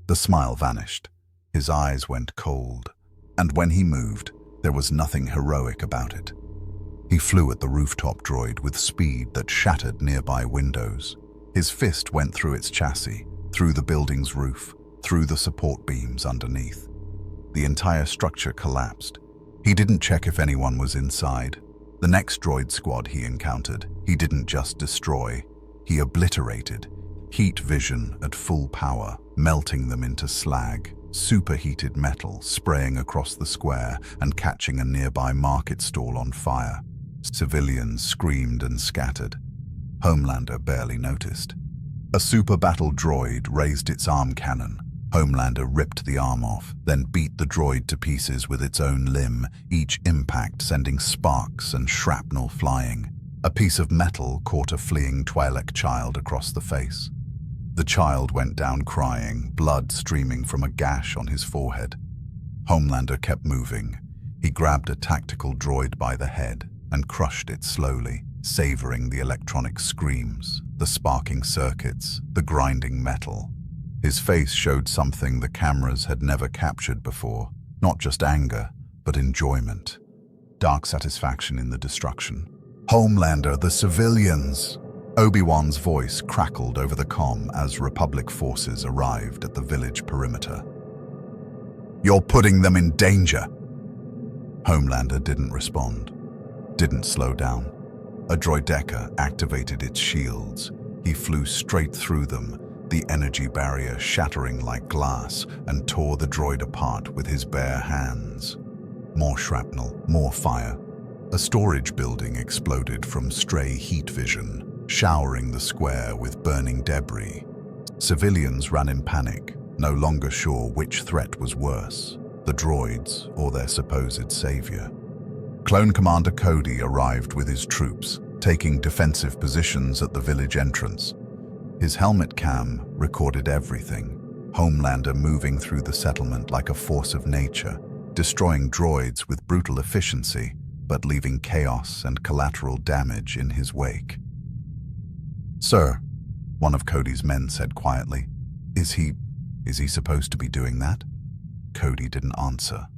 The smile vanished. His eyes went cold, and when he moved, there was nothing heroic about it. He flew at the rooftop droid with speed that shattered nearby windows. His fist went through its chassis, through the building's roof, through the support beams underneath. The entire structure collapsed. He didn't check if anyone was inside. The next droid squad he encountered, he didn't just destroy, he obliterated. Heat vision at full power, melting them into slag, superheated metal spraying across the square and catching a nearby market stall on fire. Civilians screamed and scattered. Homelander barely noticed. A super battle droid raised its arm cannon. Homelander ripped the arm off, then beat the droid to pieces with its own limb, each impact sending sparks and shrapnel flying. A piece of metal caught a fleeing Twi'lek child across the face. The child went down crying, blood streaming from a gash on his forehead. Homelander kept moving. He grabbed a tactical droid by the head and crushed it slowly, savoring the electronic screams, the sparking circuits, the grinding metal. His face showed something the cameras had never captured before, not just anger, but enjoyment. Dark satisfaction in the destruction. "Homelander, the civilians!" Obi-Wan's voice crackled over the comm as Republic forces arrived at the village perimeter. "You're putting them in danger!" Homelander didn't respond, didn't slow down. A droideka activated its shields. He flew straight through them, the energy barrier shattering like glass, and tore the droid apart with his bare hands. More shrapnel, more fire. A storage building exploded from stray heat vision, showering the square with burning debris. Civilians ran in panic, no longer sure which threat was worse, the droids or their supposed savior. Clone Commander Cody arrived with his troops, taking defensive positions at the village entrance. His helmet cam recorded everything. Homelander moving through the settlement like a force of nature, destroying droids with brutal efficiency, but leaving chaos and collateral damage in his wake. "Sir," one of Cody's men said quietly, Is he supposed to be doing that?" Cody didn't answer.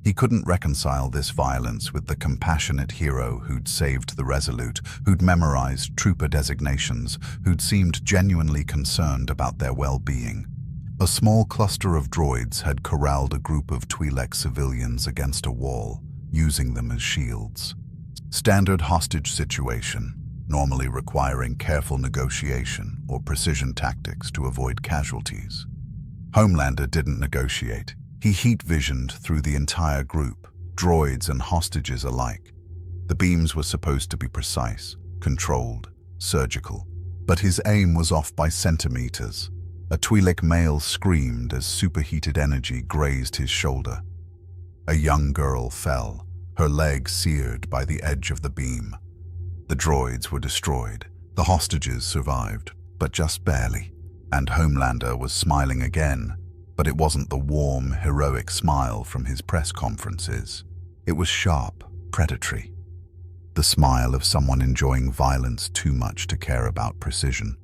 He couldn't reconcile this violence with the compassionate hero who'd saved the Resolute, who'd memorized trooper designations, who'd seemed genuinely concerned about their well-being. A small cluster of droids had corralled a group of Twi'lek civilians against a wall, using them as shields. Standard hostage situation, normally requiring careful negotiation or precision tactics to avoid casualties. Homelander didn't negotiate. He heat-visioned through the entire group, droids and hostages alike. The beams were supposed to be precise, controlled, surgical, but his aim was off by centimeters. A Twi'lek male screamed as superheated energy grazed his shoulder. A young girl fell, her leg seared by the edge of the beam. The droids were destroyed. The hostages survived, but just barely. And Homelander was smiling again, but it wasn't the warm, heroic smile from his press conferences. It was sharp, predatory. The smile of someone enjoying violence too much to care about precision.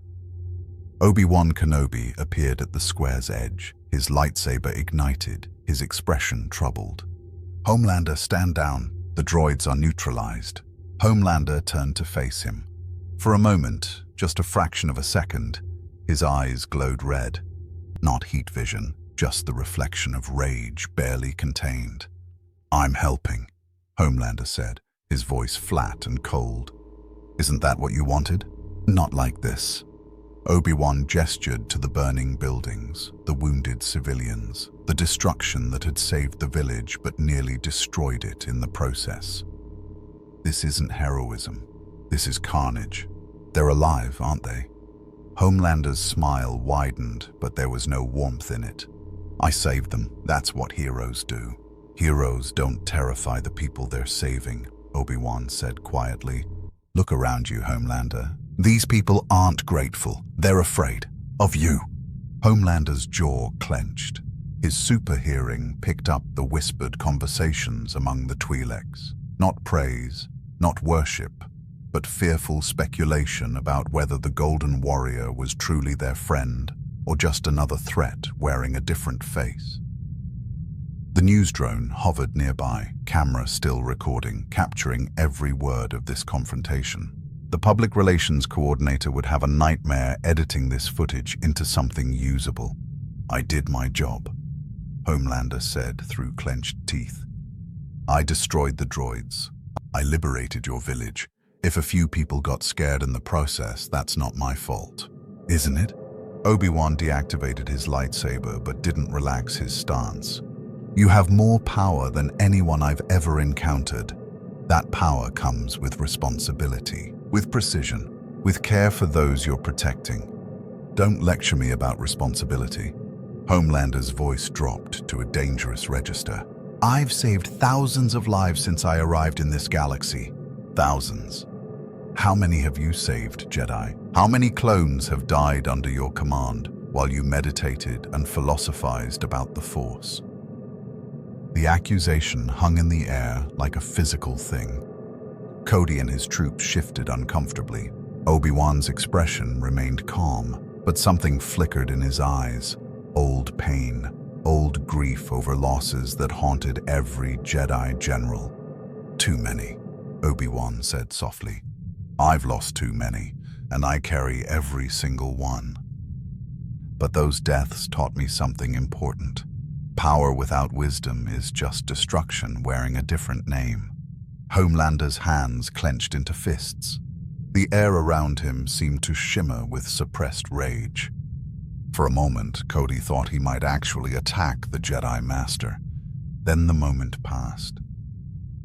Obi-Wan Kenobi appeared at the square's edge, his lightsaber ignited, his expression troubled. "Homelander, stand down. The droids are neutralized." Homelander turned to face him. For a moment, just a fraction of a second, his eyes glowed red. Not heat vision, just the reflection of rage barely contained. "I'm helping," Homelander said, his voice flat and cold. "Isn't that what you wanted?" "Not like this." Obi-Wan gestured to the burning buildings, the wounded civilians, the destruction that had saved the village but nearly destroyed it in the process. "This isn't heroism. This is carnage. They're alive, aren't they?" Homelander's smile widened, but there was no warmth in it. I saved them. That's what heroes do. Heroes don't terrify the people they're saving, Obi-Wan said quietly. Look around you, Homelander. These people aren't grateful. They're afraid. Of you. Homelander's jaw clenched. His super hearing picked up the whispered conversations among the Twi'leks. Not praise, not worship, but fearful speculation about whether the Golden Warrior was truly their friend or just another threat wearing a different face. The news drone hovered nearby, camera still recording, capturing every word of this confrontation. The public relations coordinator would have a nightmare editing this footage into something usable. I did my job, Homelander said through clenched teeth. I destroyed the droids. I liberated your village. If a few people got scared in the process, that's not my fault. Isn't it? Obi-Wan deactivated his lightsaber but didn't relax his stance. You have more power than anyone I've ever encountered. That power comes with responsibility, with precision, with care for those you're protecting. Don't lecture me about responsibility. Homelander's voice dropped to a dangerous register. I've saved thousands of lives since I arrived in this galaxy. Thousands. How many have you saved, Jedi? How many clones have died under your command while you meditated and philosophized about the Force? The accusation hung in the air like a physical thing. Cody and his troops shifted uncomfortably. Obi-Wan's expression remained calm, but something flickered in his eyes. Old pain, old grief over losses that haunted every Jedi general. Too many, Obi-Wan said softly. I've lost too many, and I carry every single one. But those deaths taught me something important. Power without wisdom is just destruction wearing a different name. Homelander's hands clenched into fists. The air around him seemed to shimmer with suppressed rage. For a moment, Cody thought he might actually attack the Jedi Master. Then the moment passed.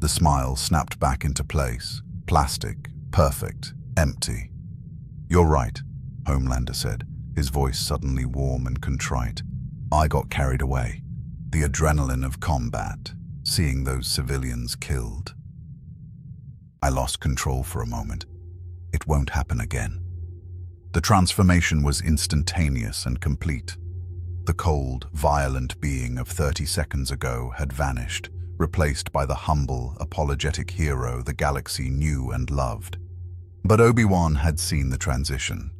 The smile snapped back into place. Plastic, perfect, empty. You're right, Homelander said, his voice suddenly warm and contrite. I got carried away. The adrenaline of combat, seeing those civilians killed. I lost control for a moment. It won't happen again. The transformation was instantaneous and complete. The cold, violent being of 30 seconds ago had vanished, replaced by the humble, apologetic hero the galaxy knew and loved. But Obi-Wan had seen the transition,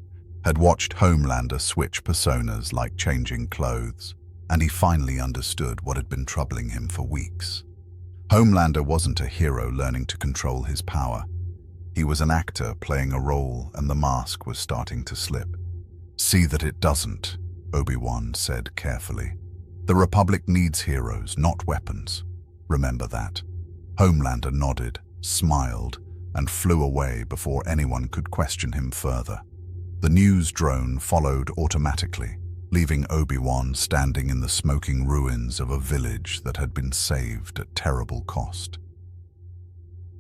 had watched Homelander switch personas like changing clothes, and he finally understood what had been troubling him for weeks. Homelander wasn't a hero learning to control his power. He was an actor playing a role, and the mask was starting to slip. See that it doesn't, Obi-Wan said carefully. The Republic needs heroes, not weapons. Remember that. Homelander nodded, smiled, and flew away before anyone could question him further. The news drone followed automatically, leaving Obi-Wan standing in the smoking ruins of a village that had been saved at terrible cost.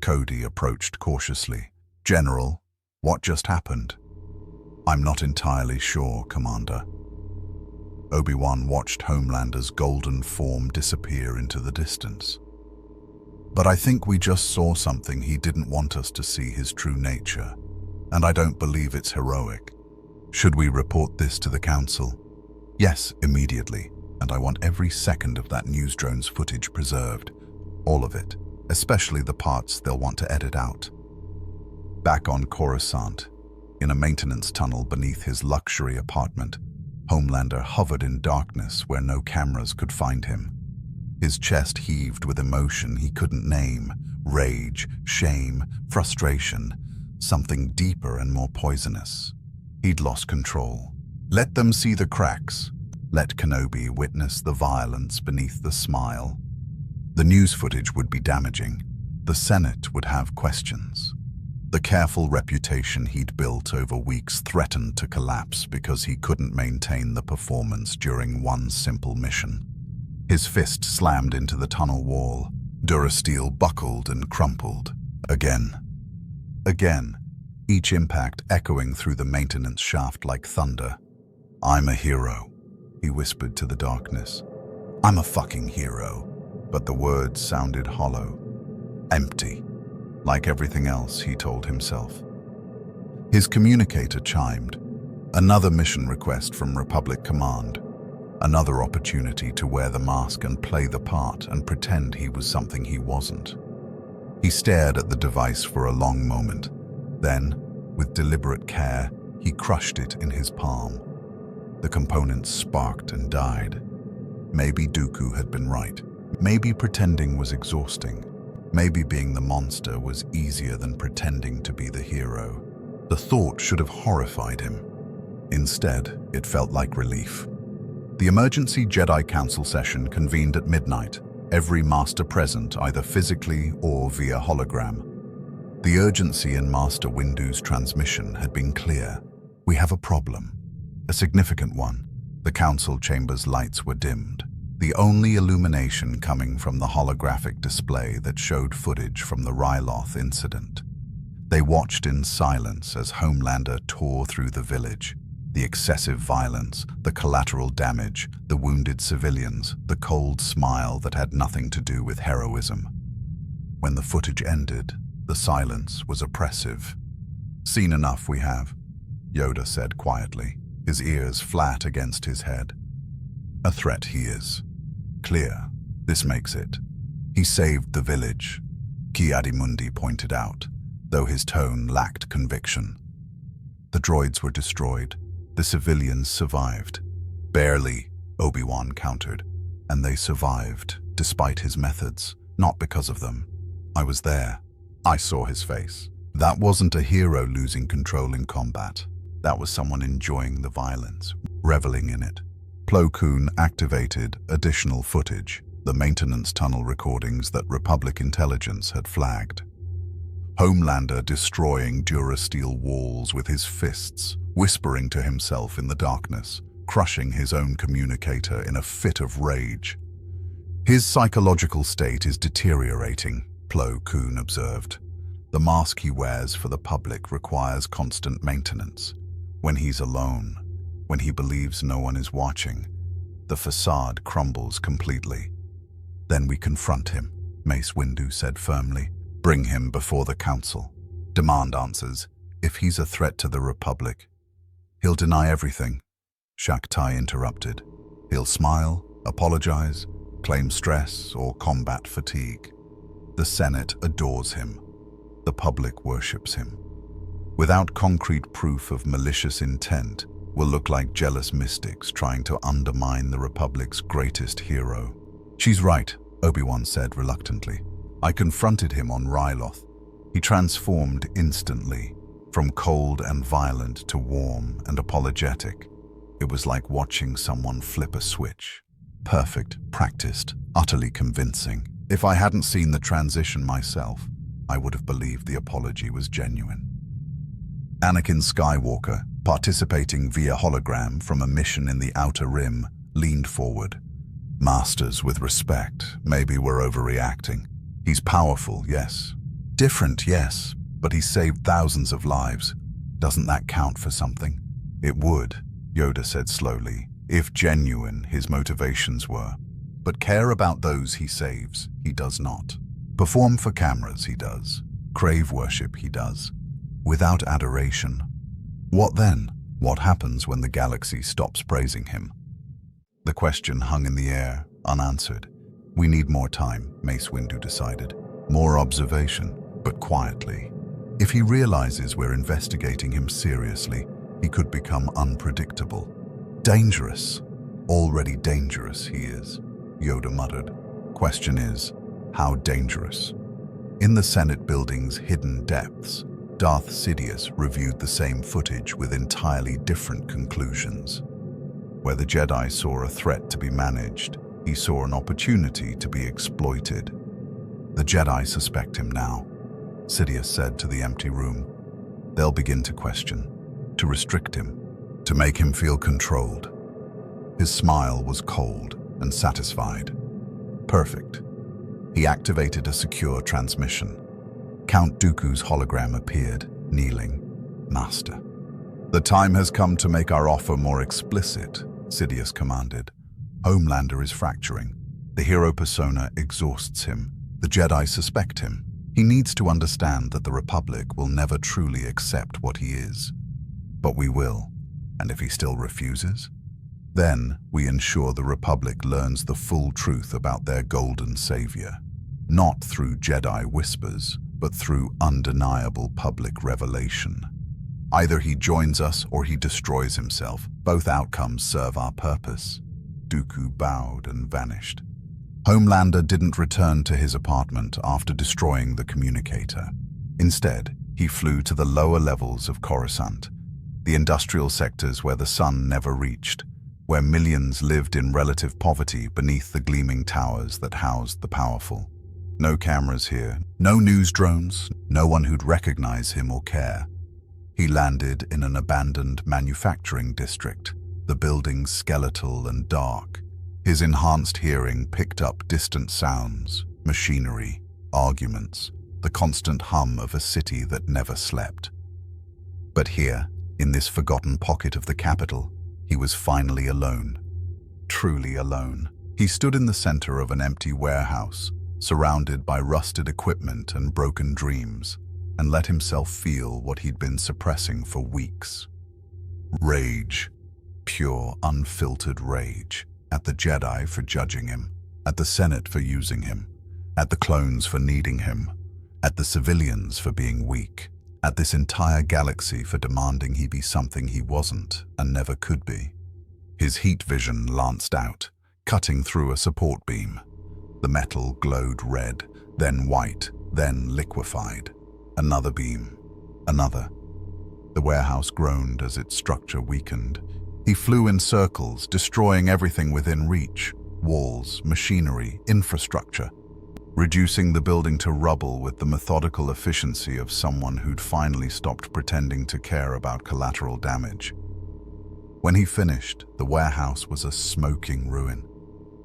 Cody approached cautiously. General, what just happened? I'm not entirely sure, Commander. Obi-Wan watched Homelander's golden form disappear into the distance. But I think we just saw something he didn't want us to see, his true nature, and I don't believe it's heroic. Should we report this to the Council? Yes, immediately, and I want every second of that news drone's footage preserved. All of it, especially the parts they'll want to edit out. Back on Coruscant, in a maintenance tunnel beneath his luxury apartment, Homelander hovered in darkness where no cameras could find him. His chest heaved with emotion he couldn't name, rage, shame, frustration, something deeper and more poisonous. He'd lost control. Let them see the cracks. Let Kenobi witness the violence beneath the smile. The news footage would be damaging. The Senate would have questions. The careful reputation he'd built over weeks threatened to collapse because he couldn't maintain the performance during one simple mission. His fist slammed into the tunnel wall. Durasteel buckled and crumpled. Again. Again, each impact echoing through the maintenance shaft like thunder. I'm a hero, he whispered to the darkness. I'm a fucking hero. But the words sounded hollow, empty, like everything else he told himself. His communicator chimed. Another mission request from Republic Command. Another opportunity to wear the mask and play the part and pretend he was something he wasn't. He stared at the device for a long moment. Then, with deliberate care, he crushed it in his palm. The components sparked and died. Maybe Dooku had been right. Maybe pretending was exhausting. Maybe being the monster was easier than pretending to be the hero. The thought should have horrified him. Instead, it felt like relief. The emergency Jedi Council session convened at midnight, every master present either physically or via hologram. The urgency in Master Windu's transmission had been clear. We have a problem. A significant one. The council chamber's lights were dimmed. The only illumination coming from the holographic display that showed footage from the Ryloth incident. They watched in silence as Homelander tore through the village. The excessive violence, the collateral damage, the wounded civilians, the cold smile that had nothing to do with heroism. When the footage ended, the silence was oppressive. "Seen enough, we have," Yoda said quietly, his ears flat against his head. "A threat he is. Clear. This makes it. He saved the village," Ki-Adi-Mundi pointed out, though his tone lacked conviction. "The droids were destroyed. The civilians survived." "Barely," Obi-Wan countered. "And they survived, despite his methods, not because of them. I was there. I saw his face. That wasn't a hero losing control in combat. That was someone enjoying the violence, reveling in it." Plo Koon activated additional footage, the maintenance tunnel recordings that Republic intelligence had flagged. Homelander destroying Durasteel walls with his fists, whispering to himself in the darkness, crushing his own communicator in a fit of rage. "His psychological state is deteriorating," Plo Koon observed. "The mask he wears for the public requires constant maintenance. When he's alone, when he believes no one is watching, the facade crumbles completely." "Then we confront him," Mace Windu said firmly. "Bring him before the council. Demand answers. If he's a threat to the Republic." "He'll deny everything," Shak Tai interrupted. "He'll smile, apologize, claim stress or combat fatigue. The Senate adores him. The public worships him. Without concrete proof of malicious intent, we'll look like jealous mystics trying to undermine the Republic's greatest hero." "She's right," Obi-Wan said reluctantly. "I confronted him on Ryloth. He transformed instantly, from cold and violent to warm and apologetic. It was like watching someone flip a switch. Perfect, practiced, utterly convincing. If I hadn't seen the transition myself, I would have believed the apology was genuine." Anakin Skywalker, participating via hologram from a mission in the Outer Rim, leaned forward. "Masters, with respect, maybe we're overreacting. He's powerful, yes. Different, yes. But he saved thousands of lives. Doesn't that count for something?" "It would," Yoda said slowly, "if genuine his motivations were. But care about those he saves, he does not. Perform for cameras, he does. Crave worship, he does. Without adoration. What then? What happens when the galaxy stops praising him?" The question hung in the air, unanswered. "We need more time," Mace Windu decided. "More observation, but quietly. If he realizes we're investigating him seriously, he could become unpredictable. Dangerous. Already dangerous he is," Yoda muttered. "Question is, how dangerous?" In the Senate building's hidden depths, Darth Sidious reviewed the same footage with entirely different conclusions. Where the Jedi saw a threat to be managed, he saw an opportunity to be exploited. "The Jedi suspect him now," Sidious said to the empty room. "They'll begin to question, to restrict him, to make him feel controlled." His smile was cold and satisfied. Perfect. He activated a secure transmission. Count Dooku's hologram appeared, kneeling. "Master." "The time has come to make our offer more explicit," Sidious commanded. Homelander is fracturing. The hero persona exhausts him. The Jedi suspect him. He needs to understand that the Republic will never truly accept what he is. But we will. And if he still refuses? Then we ensure the Republic learns the full truth about their golden savior. Not through Jedi whispers, but through undeniable public revelation. Either he joins us or he destroys himself. Both outcomes serve our purpose. Dooku bowed and vanished. Homelander didn't return to his apartment after destroying the communicator. Instead, he flew to the lower levels of Coruscant, the industrial sectors where the sun never reached, where millions lived in relative poverty beneath the gleaming towers that housed the powerful. No cameras here, no news drones, no one who'd recognize him or care. He landed in an abandoned manufacturing district, the buildings skeletal and dark. His enhanced hearing picked up distant sounds, machinery, arguments, the constant hum of a city that never slept. But here, in this forgotten pocket of the capital, he was finally alone. Truly alone. He stood in the center of an empty warehouse, surrounded by rusted equipment and broken dreams, and let himself feel what he'd been suppressing for weeks. Rage. Pure, unfiltered rage. At the Jedi for judging him, at the Senate for using him, at the clones for needing him, at the civilians for being weak, at this entire galaxy for demanding he be something he wasn't and never could be. His heat vision lanced out, cutting through a support beam. The metal glowed red, then white, then liquefied. Another beam. Another. The warehouse groaned as its structure weakened. He flew in circles, destroying everything within reach. Walls, machinery, infrastructure. Reducing the building to rubble with the methodical efficiency of someone who'd finally stopped pretending to care about collateral damage. When he finished, the warehouse was a smoking ruin,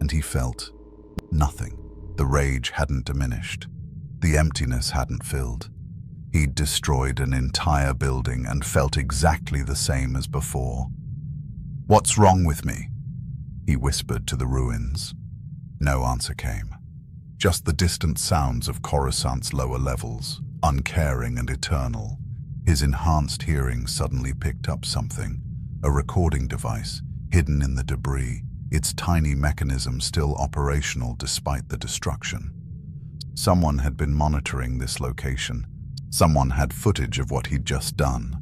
and he felt nothing. The rage hadn't diminished. The emptiness hadn't filled. He'd destroyed an entire building and felt exactly the same as before. "What's wrong with me?" he whispered to the ruins. No answer came. Just the distant sounds of Coruscant's lower levels, uncaring and eternal. His enhanced hearing suddenly picked up something, a recording device, hidden in the debris, its tiny mechanism still operational despite the destruction. Someone had been monitoring this location. Someone had footage of what he'd just done.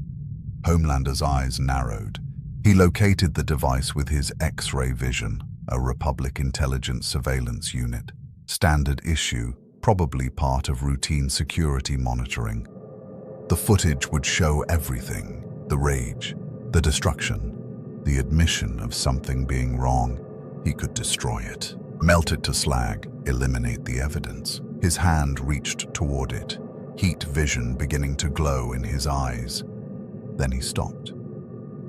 Homelander's eyes narrowed. He located the device with his X-ray vision, a Republic intelligence surveillance unit. Standard issue, probably part of routine security monitoring. The footage would show everything: the rage, the destruction, the admission of something being wrong. He could destroy it, melt it to slag, eliminate the evidence. His hand reached toward it, heat vision beginning to glow in his eyes. Then he stopped.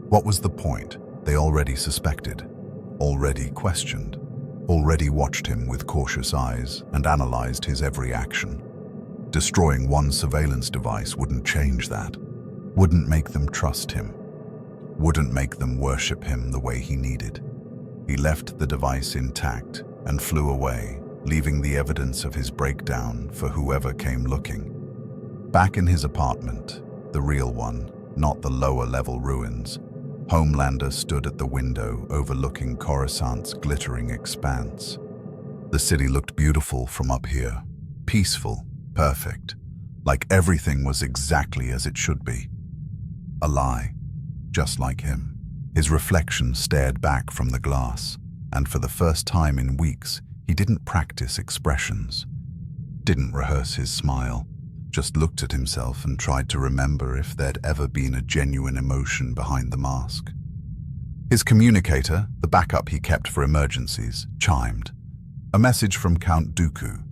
What was the point? They already suspected, already questioned, already watched him with cautious eyes and analyzed his every action. Destroying one surveillance device wouldn't change that, wouldn't make them trust him, wouldn't make them worship him the way he needed. He left the device intact and flew away, leaving the evidence of his breakdown for whoever came looking. Back in his apartment, the real one, not the lower-level ruins, Homelander stood at the window overlooking Coruscant's glittering expanse. The city looked beautiful from up here, peaceful, perfect, like everything was exactly as it should be. A lie, just like him. His reflection stared back from the glass, and for the first time in weeks, he didn't practice expressions, didn't rehearse his smile, just looked at himself and tried to remember if there'd ever been a genuine emotion behind the mask. His communicator, the backup he kept for emergencies, chimed. A message from Count Dooku.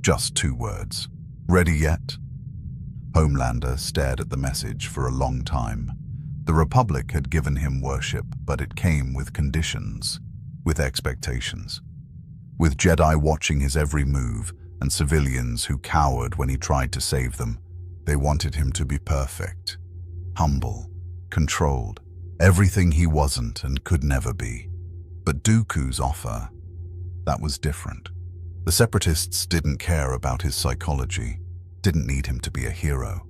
Just 2 words. Ready yet? Homelander stared at the message for a long time. The Republic had given him worship, but it came with conditions, with expectations. With Jedi watching his every move, and civilians who cowered when he tried to save them. They wanted him to be perfect, humble, controlled, everything he wasn't and could never be. But Dooku's offer, that was different. The Separatists didn't care about his psychology, didn't need him to be a hero,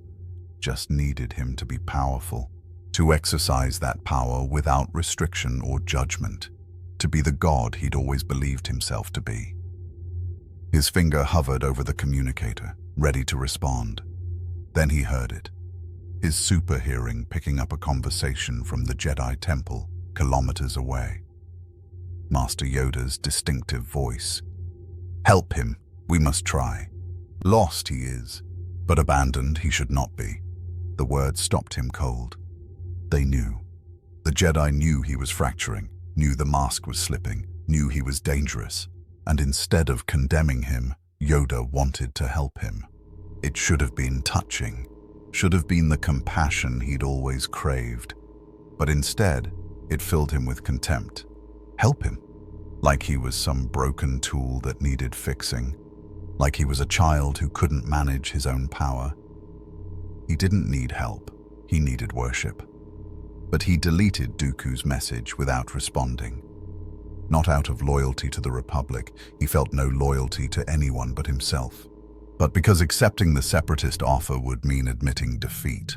just needed him to be powerful, to exercise that power without restriction or judgment, to be the god he'd always believed himself to be. His finger hovered over the communicator, ready to respond. Then he heard it, his super hearing picking up a conversation from the Jedi Temple, kilometers away. Master Yoda's distinctive voice. "Help him, we must try. Lost he is, but abandoned he should not be." The words stopped him cold. They knew. The Jedi knew he was fracturing, knew the mask was slipping, knew he was dangerous, and instead of condemning him, Yoda wanted to help him. It should have been touching, should have been the compassion he'd always craved, but instead, it filled him with contempt. Help him? Like he was some broken tool that needed fixing, like he was a child who couldn't manage his own power. He didn't need help, he needed worship. But he deleted Dooku's message without responding. Not out of loyalty to the Republic, he felt no loyalty to anyone but himself. But because accepting the Separatist offer would mean admitting defeat,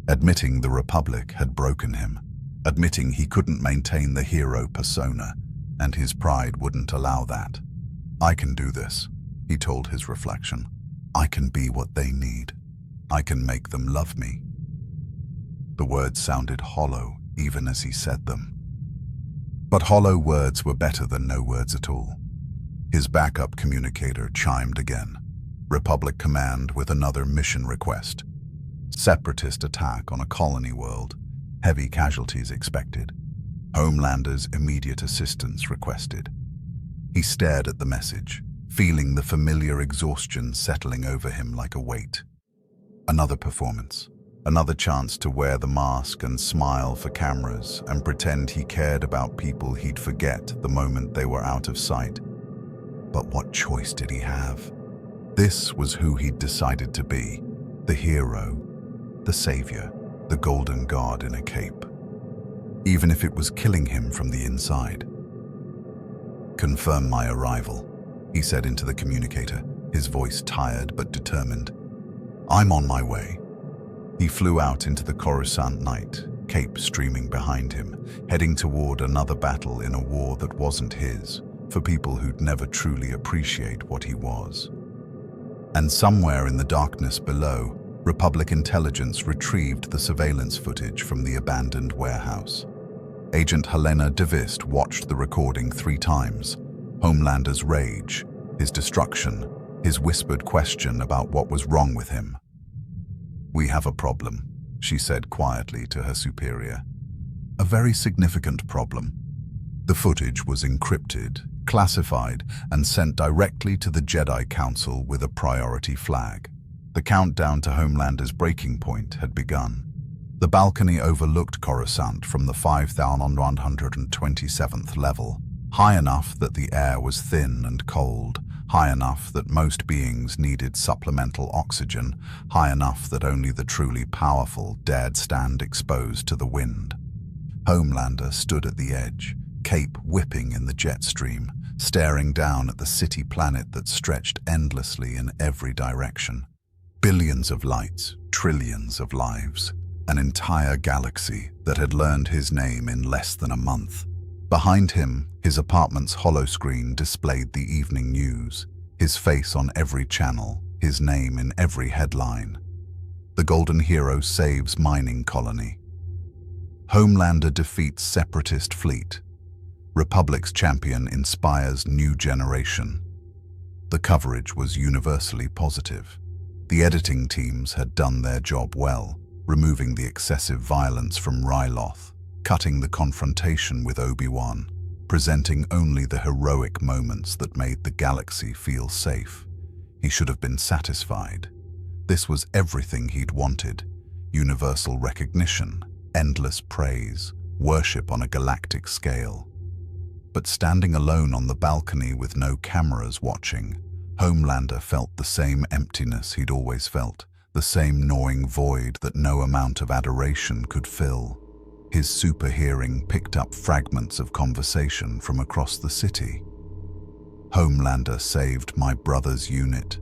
admitting the Republic had broken him, admitting he couldn't maintain the hero persona, and his pride wouldn't allow that. "I can do this," he told his reflection. "I can be what they need. I can make them love me." The words sounded hollow even as he said them. But hollow words were better than no words at all. His backup communicator chimed again. Republic Command with another mission request. Separatist attack on a colony world. Heavy casualties expected. Homelander's immediate assistance requested. He stared at the message, feeling the familiar exhaustion settling over him like a weight. Another performance. Another chance to wear the mask and smile for cameras and pretend he cared about people he'd forget the moment they were out of sight. But what choice did he have? This was who he'd decided to be, the hero, the savior, the golden god in a cape. Even if it was killing him from the inside. "Confirm my arrival," he said into the communicator, his voice tired but determined. "I'm on my way." He flew out into the Coruscant night, cape streaming behind him, heading toward another battle in a war that wasn't his, for people who'd never truly appreciate what he was. And somewhere in the darkness below, Republic intelligence retrieved the surveillance footage from the abandoned warehouse. Agent Helena DeVist watched the recording 3 times. Homelander's rage, his destruction, his whispered question about what was wrong with him. "We have a problem," she said quietly to her superior. "A very significant problem." The footage was encrypted, classified, and sent directly to the Jedi Council with a priority flag. The countdown to Homelander's breaking point had begun. The balcony overlooked Coruscant from the 5,127th level, high enough that the air was thin and cold, high enough that most beings needed supplemental oxygen, high enough that only the truly powerful dared stand exposed to the wind. Homelander stood at the edge, cape whipping in the jet stream, staring down at the city planet that stretched endlessly in every direction. Billions of lights, trillions of lives, an entire galaxy that had learned his name in less than a month. Behind him, his apartment's holoscreen displayed the evening news, his face on every channel, his name in every headline. The Golden Hero saves mining colony. Homelander defeats Separatist fleet. Republic's champion inspires new generation. The coverage was universally positive. The editing teams had done their job well, removing the excessive violence from Ryloth, cutting the confrontation with Obi-Wan, presenting only the heroic moments that made the galaxy feel safe. He should have been satisfied. This was everything he'd wanted: universal recognition, endless praise, worship on a galactic scale. But standing alone on the balcony with no cameras watching, Homelander felt the same emptiness he'd always felt, the same gnawing void that no amount of adoration could fill. His super hearing picked up fragments of conversation from across the city. Homelander saved my brother's unit.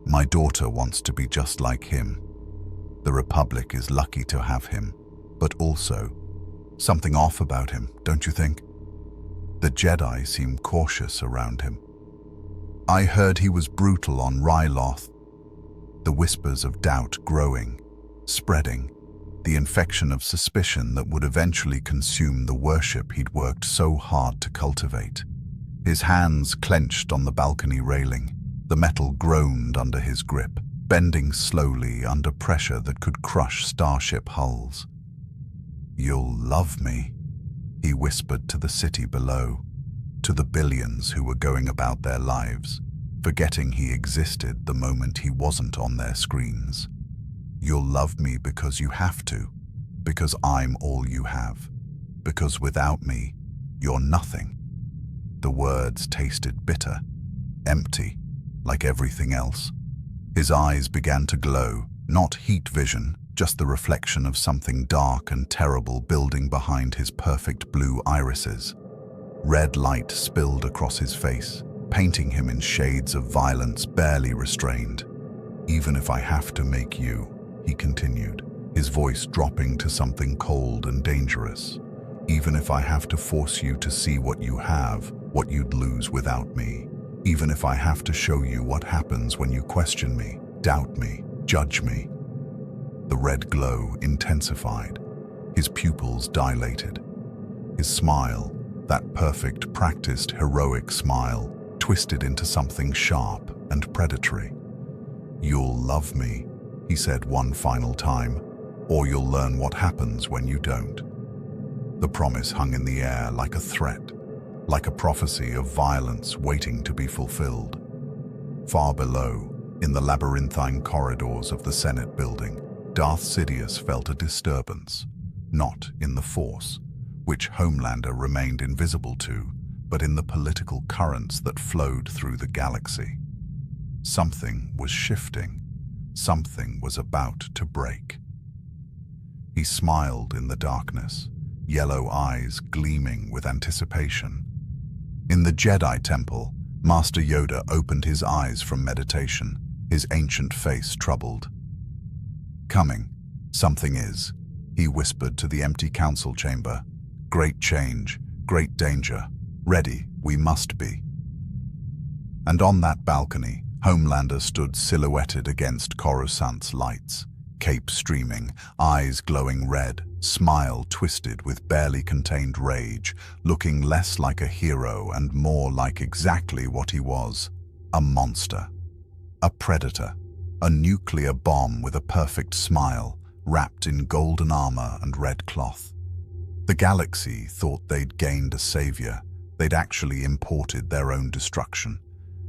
My daughter wants to be just like him. The Republic is lucky to have him, but also something off about him, don't you think? The Jedi seem cautious around him. I heard he was brutal on Ryloth. The whispers of doubt growing, spreading, the infection of suspicion that would eventually consume the worship he'd worked so hard to cultivate. His hands clenched on the balcony railing. The metal groaned under his grip, bending slowly under pressure that could crush starship hulls. "You'll love me," he whispered to the city below, to the billions who were going about their lives, forgetting he existed the moment he wasn't on their screens. "You'll love me because you have to, because I'm all you have, because without me, you're nothing." The words tasted bitter, empty, like everything else. His eyes began to glow, not heat vision, just the reflection of something dark and terrible building behind his perfect blue irises. Red light spilled across his face, painting him in shades of violence barely restrained. "Even if I have to make you," he continued, his voice dropping to something cold and dangerous. "Even if I have to force you to see what you have, what you'd lose without me. Even if I have to show you what happens when you question me, doubt me, judge me." The red glow intensified. His pupils dilated. His smile, that perfect, practiced, heroic smile, twisted into something sharp and predatory. "You'll love me," he said one final time, "or you'll learn what happens when you don't." The promise hung in the air like a threat, like a prophecy of violence waiting to be fulfilled. Far below, in the labyrinthine corridors of the Senate building, Darth Sidious felt a disturbance, not in the Force, which Homelander remained invisible to, but in the political currents that flowed through the galaxy. Something was shifting. Something was about to break. He smiled in the darkness, yellow eyes gleaming with anticipation. In the Jedi Temple, Master Yoda opened his eyes from meditation, his ancient face troubled. "Coming, something is," he whispered to the empty council chamber. "Great change, great danger. Ready, we must be." And on that balcony, Homelander stood silhouetted against Coruscant's lights, cape streaming, eyes glowing red, smile twisted with barely contained rage, looking less like a hero and more like exactly what he was: a monster, a predator, a nuclear bomb with a perfect smile, wrapped in golden armor and red cloth. The galaxy thought they'd gained a savior. They'd actually imported their own destruction,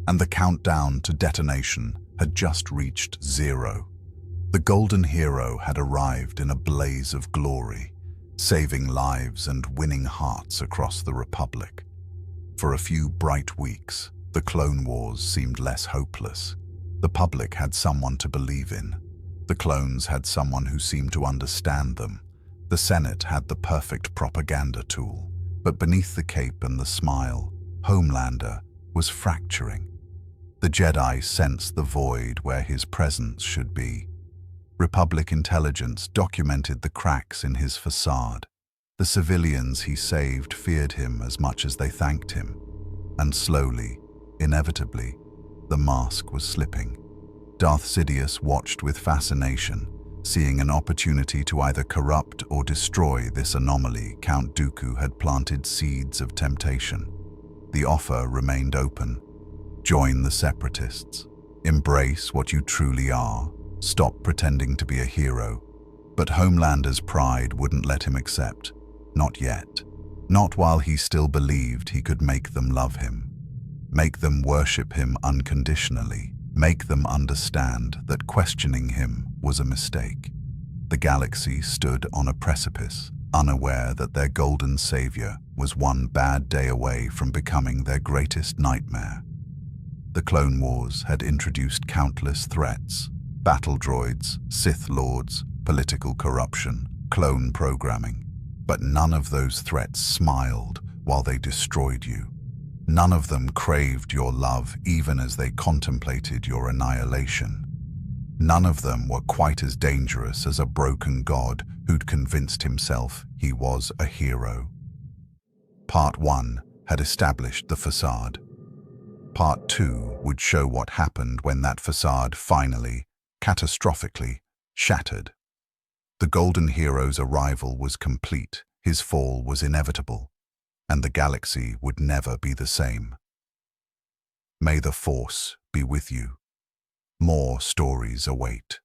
and the countdown to detonation had just reached 0. The golden hero had arrived in a blaze of glory, saving lives and winning hearts across the Republic. For a few bright weeks, the Clone Wars seemed less hopeless. The public had someone to believe in. The clones had someone who seemed to understand them. The Senate had the perfect propaganda tool. But beneath the cape and the smile, Homelander was fracturing. The Jedi sensed the void where his presence should be. Republic intelligence documented the cracks in his facade. The civilians he saved feared him as much as they thanked him. And slowly, inevitably, the mask was slipping. Darth Sidious watched with fascination, seeing an opportunity to either corrupt or destroy this anomaly. Count Dooku had planted seeds of temptation. The offer remained open. Join the Separatists. Embrace what you truly are. Stop pretending to be a hero. But Homelander's pride wouldn't let him accept. Not yet. Not while he still believed he could make them love him. Make them worship him unconditionally. Make them understand that questioning him was a mistake. The galaxy stood on a precipice, unaware that their golden savior was one bad day away from becoming their greatest nightmare. The Clone Wars had introduced countless threats: battle droids, Sith lords, political corruption, clone programming. But none of those threats smiled while they destroyed you. None of them craved your love even as they contemplated your annihilation. None of them were quite as dangerous as a broken god who'd convinced himself he was a hero. Part 1 had established the facade. Part 2 would show what happened when that facade finally, catastrophically, shattered. The Golden Hero's arrival was complete, his fall was inevitable, and the galaxy would never be the same. May the Force be with you. More stories await.